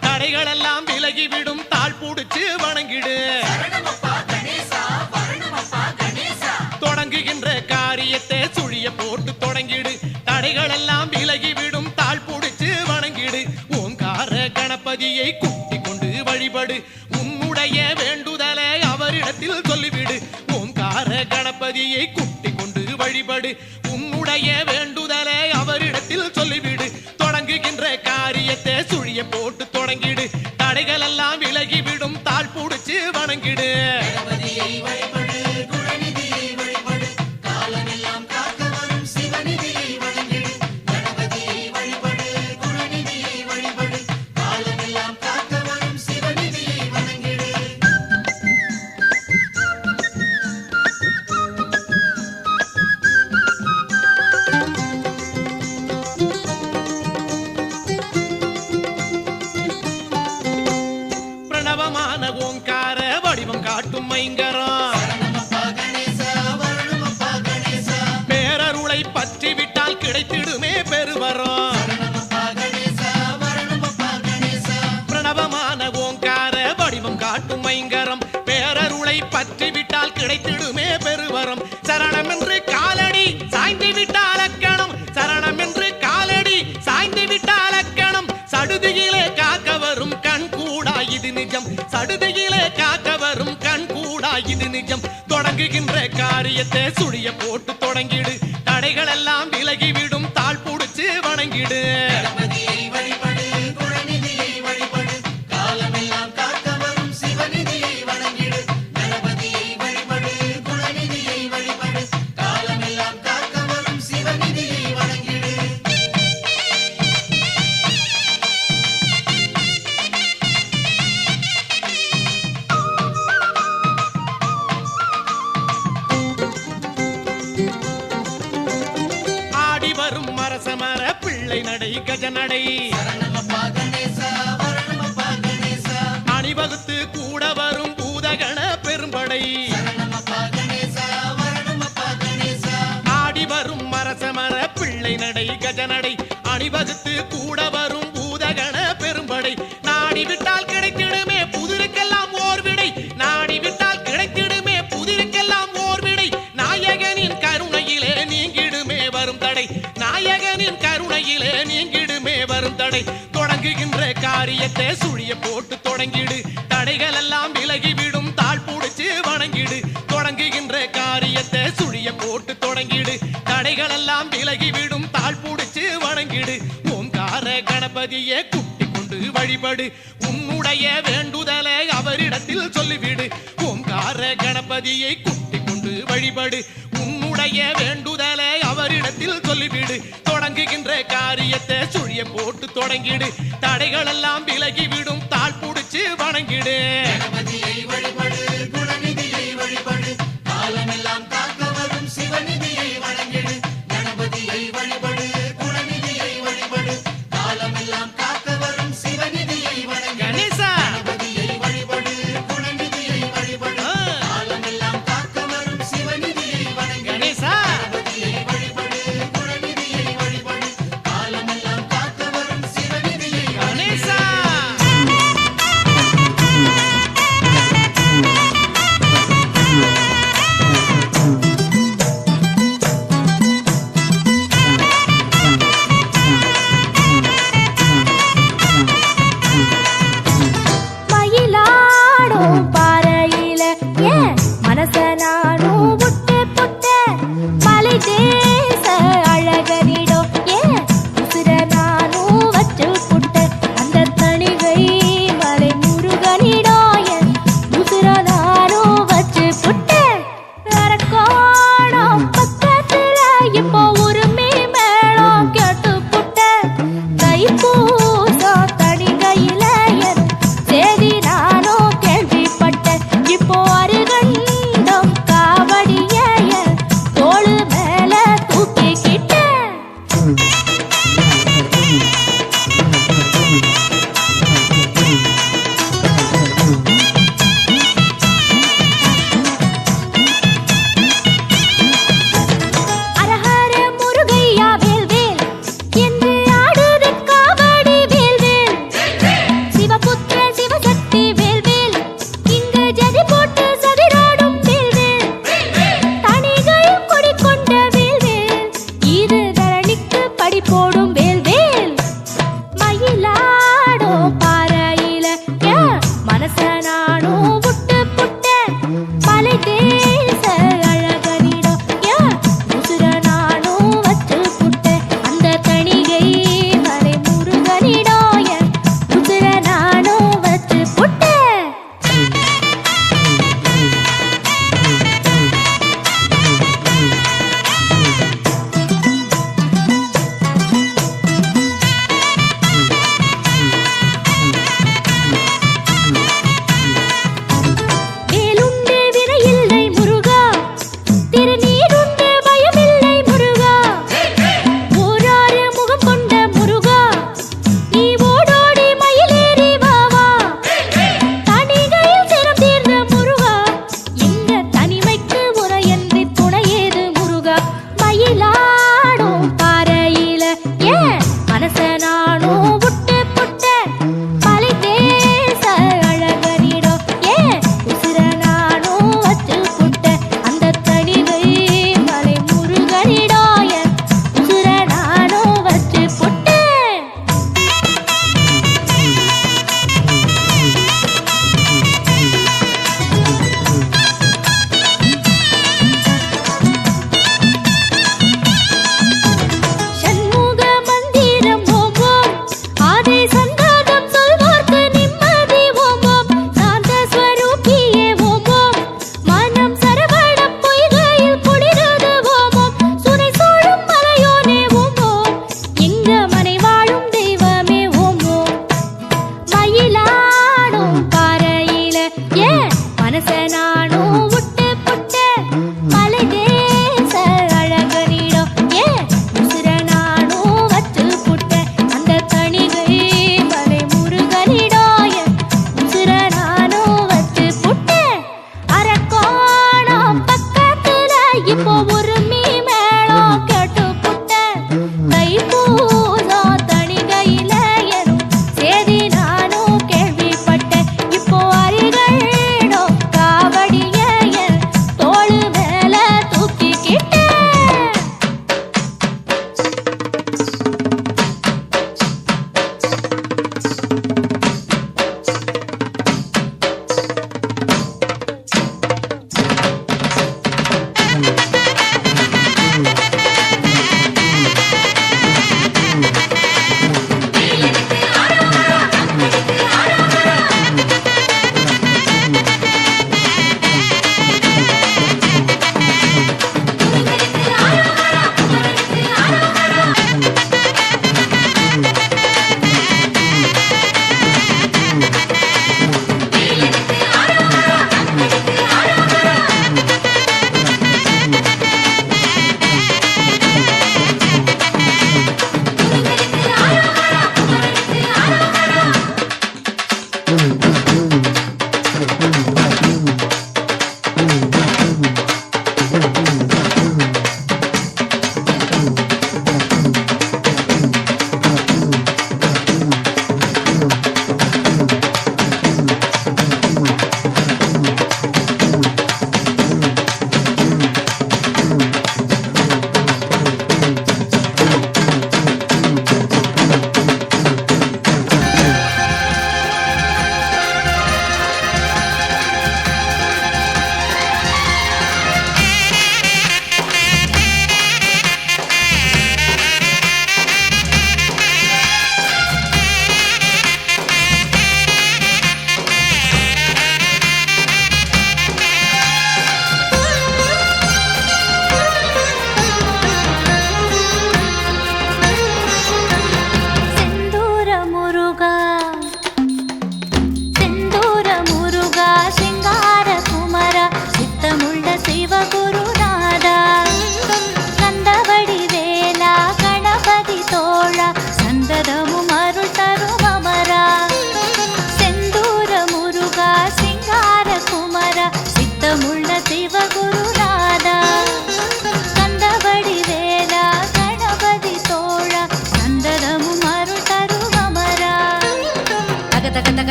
தடைகள் எல்லாம் விலகிவிடும் தாழ் புடிச்சு வணங்கிடு தொடங்குகின்ற காரியத்தை சுழிய போட்டு தொடங்கிடு தடைகள் எல்லாம் விலகிவிடும் தாழ் புடிச்சு வணங்கிடு ஓங்கார கணபதியை கூட்டிக் கொண்டு வழிபடு உன்னுடைய வேண்டுதலை அவரிடத்தில் சொல்லிவிடு ஓங்கார கணபதியை கூட்டிக் கொண்டு வழிபடு உன்னுடைய வேண்டுதலை அவரிடத்தில் சொல்லிவிடு தொடங்குகின்ற காரியத்தை சுழிய போட்டு தொடங்கிடு தடைகள் எல்லாம் விலகிவிடும் தாழ் புடிச்சு வணங்கிடு ஓங்கார வடிவம் காட்டும் மைங்கரம் பேரருளை பற்றி விட்டால் கிடைத்திடுமே பெருவரம் பிரணவமான ஓங்கார வடிவம் காட்டும் மைங்கரம் பேரருளை பற்றி விட்டால் கிடைத்திடுமே பெருவரம் சரணம் என்று காலடி சாய்ந்து விட்டால் அக்கணம் சரணம் என்று காலடி சாய்ந்து விட்டால் அக்கணம் சடுதியிலே காக்க வரும் கண் கூடா இது நிஜம் சடுதியிலே காக்க வரும் கண் கூடா இது நிஜம் தொடங்குகின்ற காரியத்தை சுழிய போட்டு தொடங்கிடு தடைகள் எல்லாம் விலகிவிடும் தாழ் புடிச்சு வணங்கிடு வரும் மரசமர பிள்ளை நடை கஜநடை அணிவகுத்து கூட வரும் பூதகண பெரும்படை ஆடி வரும் மரசமர பிள்ளை நடை கஜநடை அணிவகுத்து கூட வரும் பூதகண பெரும்படை நாடி விட்டால் கிடைத்திடுமே புதிருக்கெல்லாம் ஓர் விடை நாடி விட்டால் கிடைத்திடுமே புதிருக்கெல்லாம் ஓர் விடை நாயகனின் கருணையிலே நீங்கிடுமே வரும் தடை நாயகனின் கருணையிலே நீங்கிடுமே வரும் தடை தொடங்குகின்ற காரியத்தை சுழிய போட்டு தொடங்கிடு தடைகள் எல்லாம் விலகிவிடும் தாழ் புடிச்சு வணங்கிடு தொடங்குகின்ற காரியத்தை சுழிய போட்டு தொடங்கிடு தடைகள் எல்லாம் விலகிவிடும் தாழ் புடிச்சு வணங்கிடு ஓங்கார கணபதியை கூட்டிக் கொண்டு வழிபடு உன்னுடைய வேண்டுதலை அவரிடத்தில் சொல்லிவிடு ஓங்கார கணபதியை கூட்டிக் கொண்டு வழிபடு உன்னுடைய வேண்டுதலை அவரிடத்தில் சொல்லிவிடு தொடங்குகின்ற காரியத்தை சுழிய போட்டு தொடங்கிடு தடைகள் எல்லாம் விலகிவிடும் தாழ் புடிச்சு வணங்கிடு கணேசா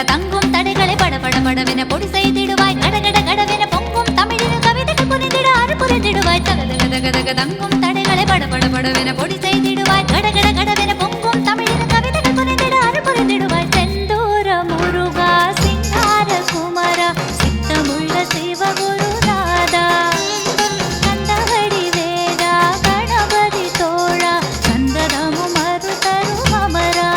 தங்கும் தடைகளை படபடபடவென பொடி செய்திடுவாய் கடகட கடவென பொங்கும் தமிழின் கவிதைகள் புரிந்திட அறு புரிந்திடுவாய் தகதக தங்கும் தடைகளை படபடபடவென பொடி செய்திடுவாய் கடகட கடவென பொங்கும் தமிழின் கவிதைகள் புரிந்திட அறு புரிந்திடுவாய் செந்தூர முருகா சிங்கார குமரா சித்தமுள்ள சிவகுருநாதா கந்தவடி வேதா கணபதி தோழா சந்தனமும் அருள் தரும் அமரா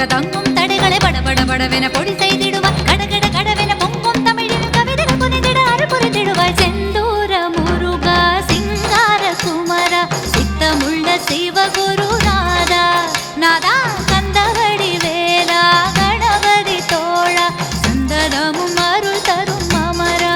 தங்கும் தடைகளை படபடபடவென பொடி செய்திடுவாய் கடகட கடவென பொங்கும் தமிழின் கவிதைகள் புரிந்திட அரு புரிந்திடுவாய் செந்தூர முருகா சிங்கார குமரா சித்தமுள்ள சிவகுருநாதா நாதா கந்தவடி வேலா கணபதி தோழா சந்தனமும் அருள் தரும் அமரா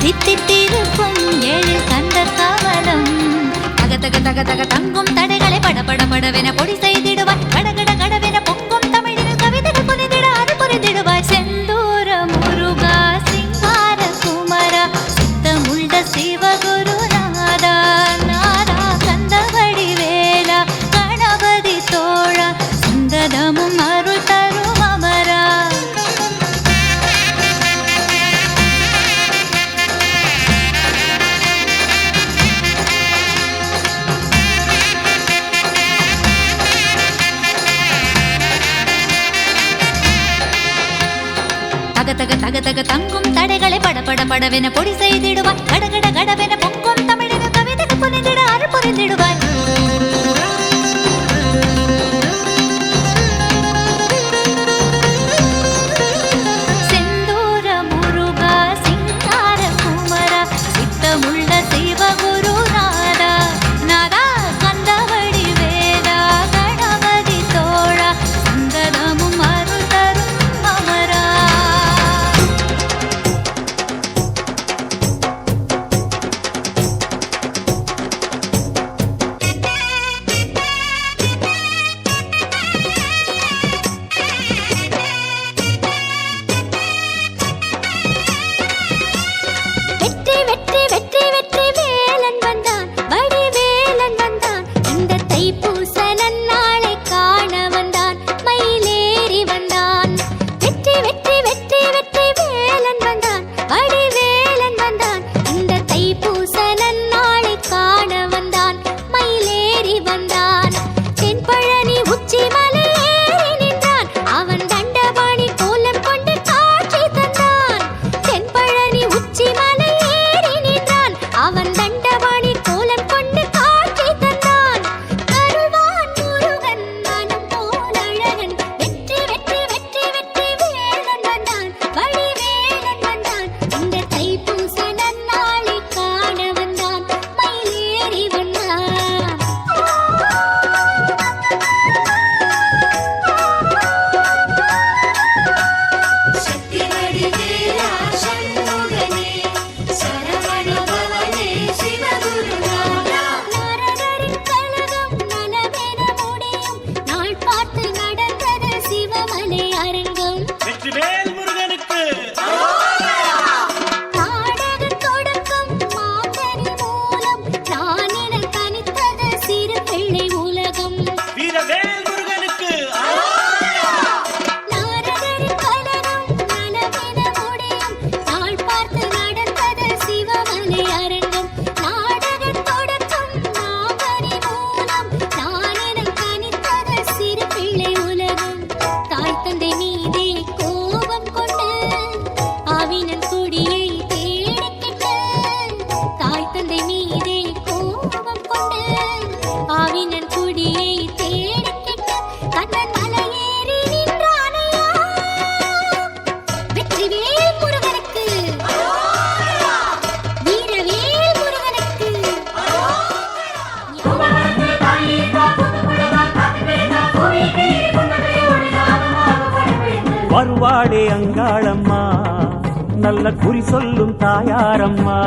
தித்தித்திருக்கும் ஏழு கண்ட கமலம் தக தக தக தங்கும் தடைகளை படபடபடவென பொடி செய்திடுவாய் கடகட கடவென பொங்கும் தமிழின் கவிதைகள் புரிந்திட அது புரிந்திடுவாய் செந்தூர முருகா சிங்கா படகு தங்கும் தடைகளை படபட படவென பொடி செய்திடுவாய் கடகட கடவென பொங்கும் தமிழின கவிதைக்கு புரிந்திட அருள் புரிந்திடுவாய் செந்தூர முருகா சிங்கார குமரா சித்தமுள்ள சிவகுரு நாதா நாதா கந்தவடி வேதா கணபதி தோழா சந்ததமும் அருள் தரும் அமரா வெற்றி வெற்றி வெற்றி வெற்றி வேலன் வந்தான் வடிவேலன் வந்தான் இந்த தைப்பூச நன்னாளை காண வந்தான் மயிலேறி வந்தான் வெற்றி வெற்றி வெற்றி வெற்றி வேலன் வந்தான் வடிவேலன் வந்தான் இந்த தைப்பூச நன்னாளை காண வந்தான் மயிலேறி வந்தான் தென்பழனி உச்சி மலை ஏறி நின்றான் அவன் தண்டபாணி கோலம் கொண்டு காட்சி தந்தான் தென்பழனி உச்சி மலை ஏறி நின்றான் அவன் தண்டபாணி கோலம் கொண்டு காட்சி தந்தான் அருள்வான் முருகன் மனம் போல் அழகன் வெற்றி வெற்றி வெற்றி வெற்றி வேலன் வந்தான் வடிவேலன் வந்தான் இந்த தைப்பூச நன்னாளை காண வந்தான் மயிலேறி வந்தான் சக்தி வடிவேலா சண்முகனே சரவண பவனே சிவகுருநாதா நாரதரின் கலகம் நலமென முடியும் நாள் பார்த்து நடந்தது சிவமலை அரங்கம் வெற்றிவேல் முருகனுக்கு நாடக தொடக்கம் மாந்தனி மூலம் நான் என தனித்தது சிறு பிள்ளை உலகம் வீரவேல் முருகனுக்கு நாரதரின் கலகம் நலமென முடியும் நாள் பார்த்து நடந்தது சிவமலை அரங்கம் நாடக தொடக்கம் மாந்தனி மூலம் நான் என தனித்தது சிறு பிள்ளை உலகம் தாய் தந்தை மீதே கோபம் கொண்டு ஆவினன் கொடியை தேடிக்கிட்டு தாய் தந்தை மீதே கோபம் கொண்டு ஆவினன் கொடியை தேடிக்கிட்டு கண்ணன் மலையேறி நின்றானையா வெற்றிவேல் முருகனுக்கு வீரவேல் முருகனுக்கு வருவாடே அங்காளம்மா நல்ல குறி சொல்லும் தாயாரம்மா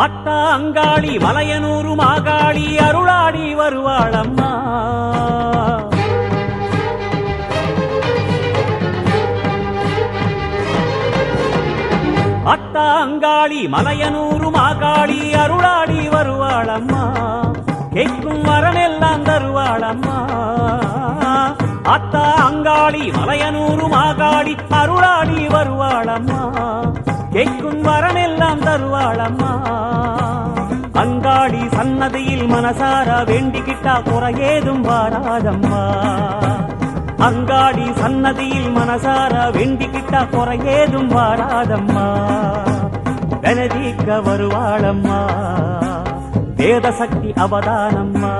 அத்தா அங்காளி மலையனூரு மாகாளி அருளாடி வருவாளம்மா அத்தா அங்காளி மலையனூரு மாகாளி அருளாடி வருவாளம்மா கேட்கும் வரமெல்லாம் தருவாளம்மா அத்தா அங்காளி மலையனூரு மாகாளி அருளாடி வருவாளம்மா கேட்கும் வரமெல்லாம் தருவாளம்மா அங்காளி சன்னதியில் மனசார வேண்டிக்கிட்டா குறையேதும் வாராதம்மா அங்காடி சன்னதியில் மனசார வேண்டிக்கிட்டா குறையேதும் வாராதம்மா வெனதீக்க வருவாளம்மா வேதசக்தி அவதானம்மா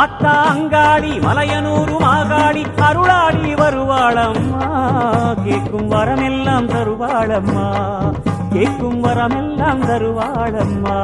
அத்தா அங்காடி மலையனூரு மாகாடி அருளாடி வருவாளம்மா கேட்கும் வரமெல்லாம் தருவாளம்மா கேட்கும் வரமெல்லாம் தருவாளம்மா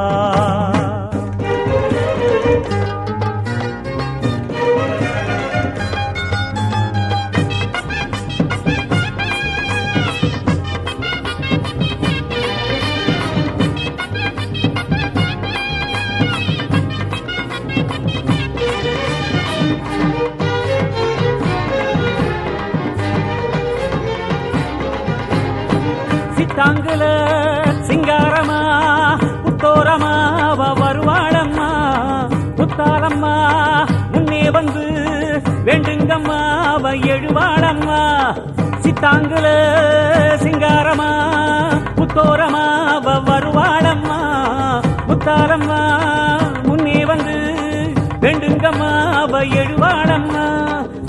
சித்தாங்குல சிங்காரமா புத்தோரமா வருவாளம்மா புத்தாரம்மா முன்னே வந்து வேண்டுங்கம்மா எழுவாளம்மா சித்த புத்தாங்குல சிங்காரமா புத்தோரமா வருவாளம்மா முத்தாரம்மா முன்னே வந்து வெண்டுங்கம்மா எழுவாளம்மா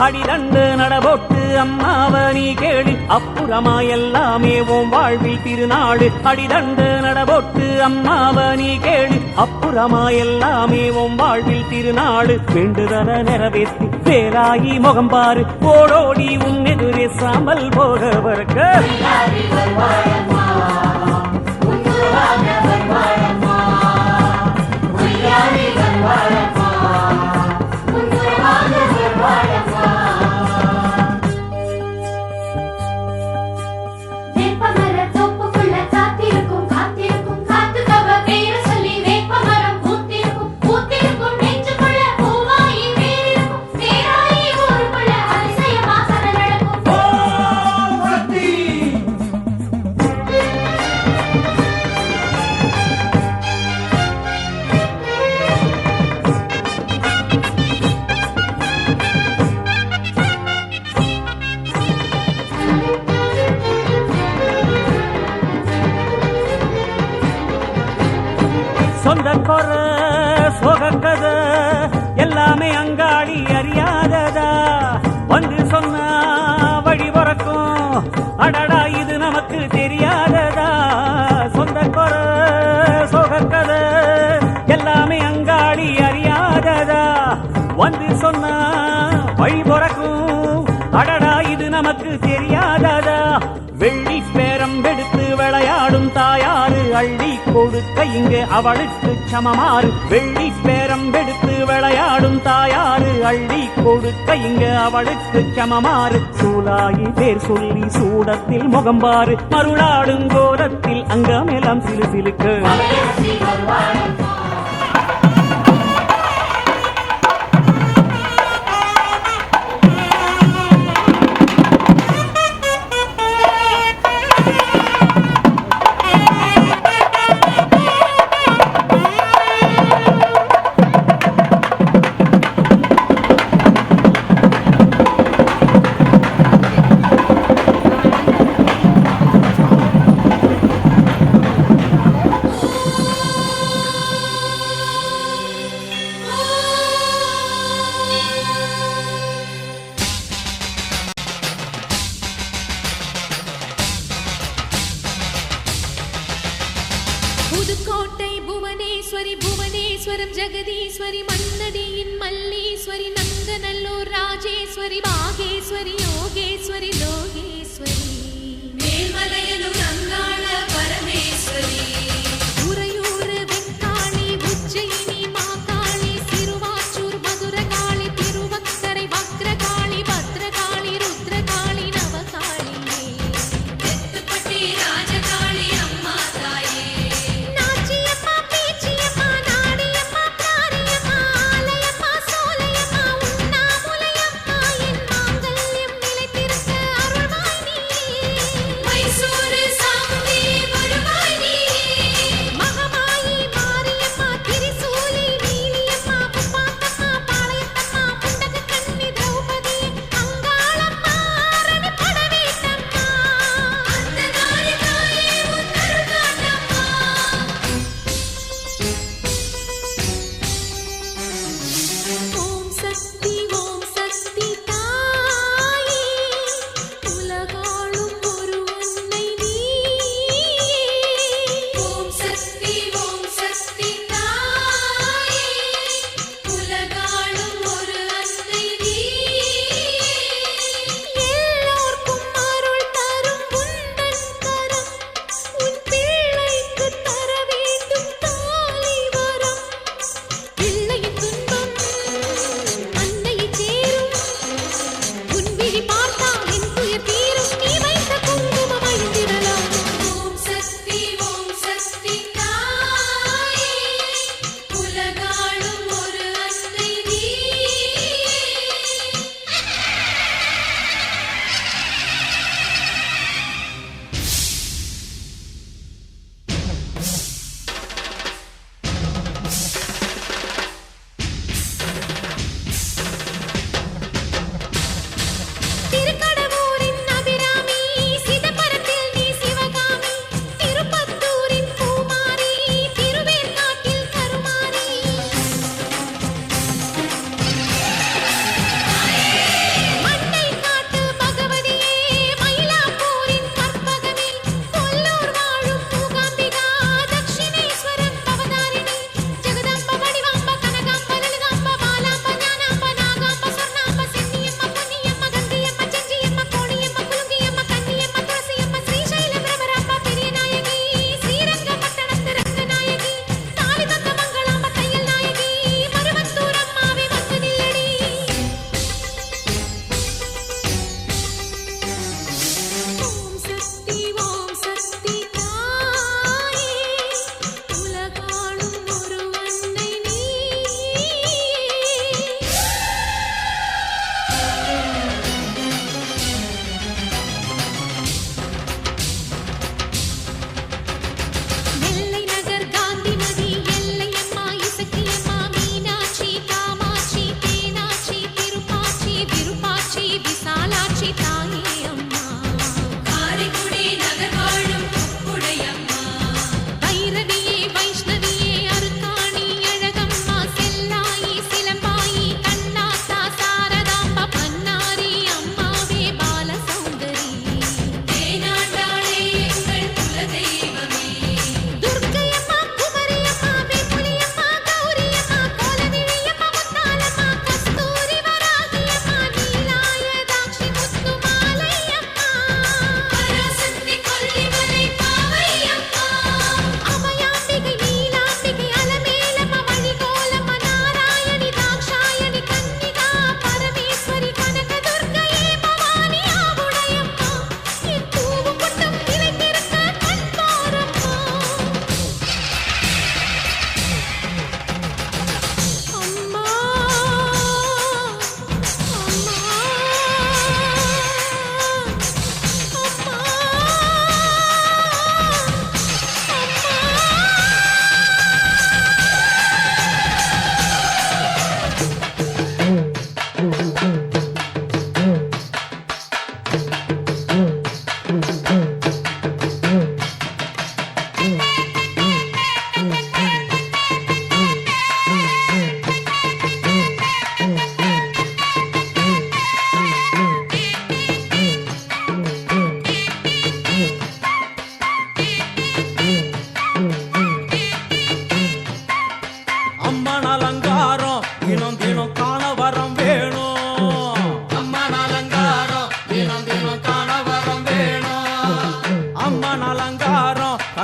அடிதண்டு நடபோட்டு அம்மாவ நீ கேளு அப்புறமா எல்லாமே உன் வாழ்வில் திருநாடு அடிதண்டு நடபோட்டு அம்மாவ நீ கேளு அப்புறமா எல்லாமே உன் வாழ்வில் திருநாடு வேண்டுதல நிறைவேற்றி வேலாயி முகம்பாரு ஓடோடி உன் எதிரே சாமல் போக வரக்க சொந்த கொர சோகக்கத எல்லாமே அங்காடி அறியாததா வந்து சொன்னா வழி பிறக்கும் அடடா இது நமக்கு தெரியாததா சொந்த கொர சோகக்கத எல்லாமே அங்காடி அறியாததா வந்து சொன்னா வழி பிறக்கும் அடடா இது நமக்கு தெரியாததா வெள்ளி பேரம் எடுத்து விளையாடும் தாயாரு அள்ளி கொடுக்க இங்கே அவளுக்கு சமமாறு வெள்ளி பேரம் எடுத்து விளையாடும் தாயாரு அள்ளி கொடுக்க இங்கே அவளுக்கு சமமாறு சூலாயி பேர் சொல்லி சூடத்தில் முகம்பாரு மருளாடும் கோலத்தில் அங்கமெல்லாம் சிலு சிலுக்கு புதுக்கோட்டை புவனேஸ்வரி புவனேஸ்வரம் ஜெகதீஸ்வரி மன்னடியின் மல்லீஸ்வரி நங்கநல்லூர் ராஜேஸ்வரி பாகேஸ்வரி யோகேஸ்வரி லோகேஸ்வரி மேல்மலையனூர் அங்காள பரமேஸ்வரி உறையூர் வெங்காளி உஜ்ஜயினி மாகாளி சிறுவாச்சூர் மதுரகாளி திருவக்கரை வக்ரகாளி பத்ரகாளி ருத்ரகாளி நவகாளியே தெத்துப்பட்டி ராஜகாளி அம்மா தாயே நாச்சியம்மா பேச்சியம்மா நாடியம்மா காரியம்மா ஆலயம்மா சோலையம்மா உண்ணாமுலையம்மா என் மாங்கல்யம்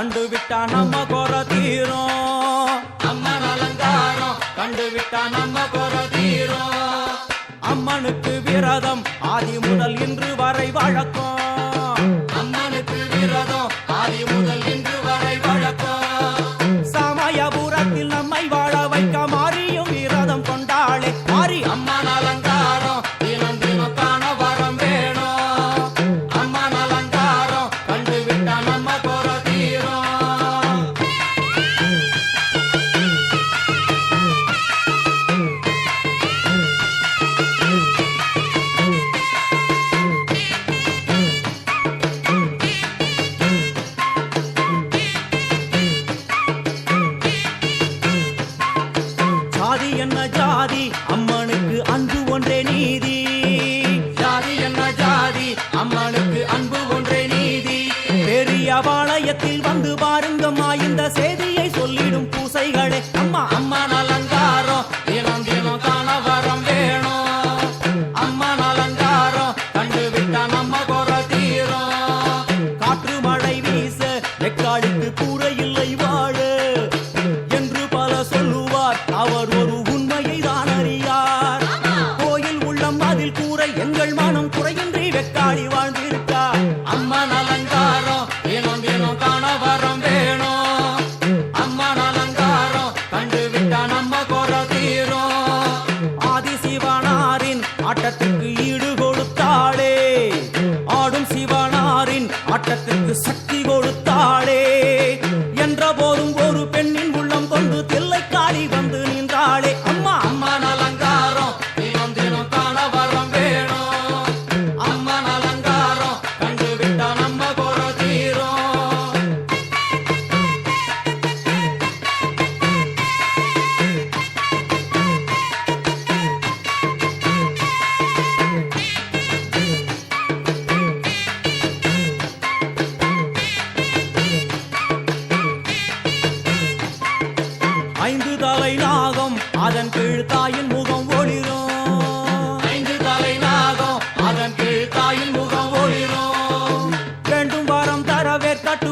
கண்டுவிட்டா நம்ம குறை தீரும். அம்மன் அலங்காரம் கண்டுவிட்டா நம்ம குறை தீரும். அம்மனுக்கு விரதம் ஆதி முதல் இன்று வரை வழக்கம். அம்மனுக்கு விரதம் ஆதி முதல் இன்று வரை வழக்கம். சமயபுரத்தில் நம்மை வாழ வைக்க மாறியும் விரதம் கொண்டாளே மாறி. அம்மன் அலங்காரம் தினம் தினம் காண வரம் வேணும். அம்மன் அலங்காரம் கண்டுவிட்டா நம்ம குறை தீரும். ஜாதி என்ன ஜாதி அம்மனுக்கு அன்பு ஒன்றே நீதி. ஜாதி என்ன ஜாதி அம்மனுக்கு அன்பு ஒன்றே நீதி. பெரிய பாளையத்தில் வந்து பாருங்கம்மா இந்த செய்தியை சொல்லிடும் பூசைகளே. அம்மா அம்மன் அலங்காரம் தினம் தினம் காண வரம் வேணும். அம்மன் அலங்காரம் கண்டுவிட்டா நம்ம குறை தீரும். காற்று மழை வீச வெக்காளிக்கு கூரை இல்லை வாழ என்று பல சொல்லுவார். அவர் ஒரு உண்மையை தான் அறியார். கோயில் உள்ளம் அதில் கூரை எங்கள் மனம் குறையின்றி வெக்காளி வாழ்ந்திருக்கார். அம்மன் அலங்காரம் தினம் தினம் காண வரம் வேணும். அம்மன் அலங்காரம் கண்டுவிட்டா நம்ம குறை தீரும். ஆதி சிவனாரின் ஆட்டத்துக்கு ஈடு கொடுத்தாளே. ஆடும் சிவனாரின் ஆட்டத்துக்கு சக்தி கொடுத்தாளே. என்ற போதும் ஒரு பெண்ணின் உள்ளம் கொண்டு தில்லைக்காளி வந்து நின்றாளே. அம்மா அம்மன் அலங்காரம் தினம் தினம் காண வரம் வேணும். அம்மன் அலங்காரம் கண்டுவிட்டா நம்ம குறை தீரும். ஐந்து தலை நாகம் அதன் கீழ் தாயின் முகம் ஒளிரும். ஐந்து தலை நாகம் அதன் கீழ் தாயின் முகம் ஒளிரும். வேண்டும் வரம் தரவே கட்டு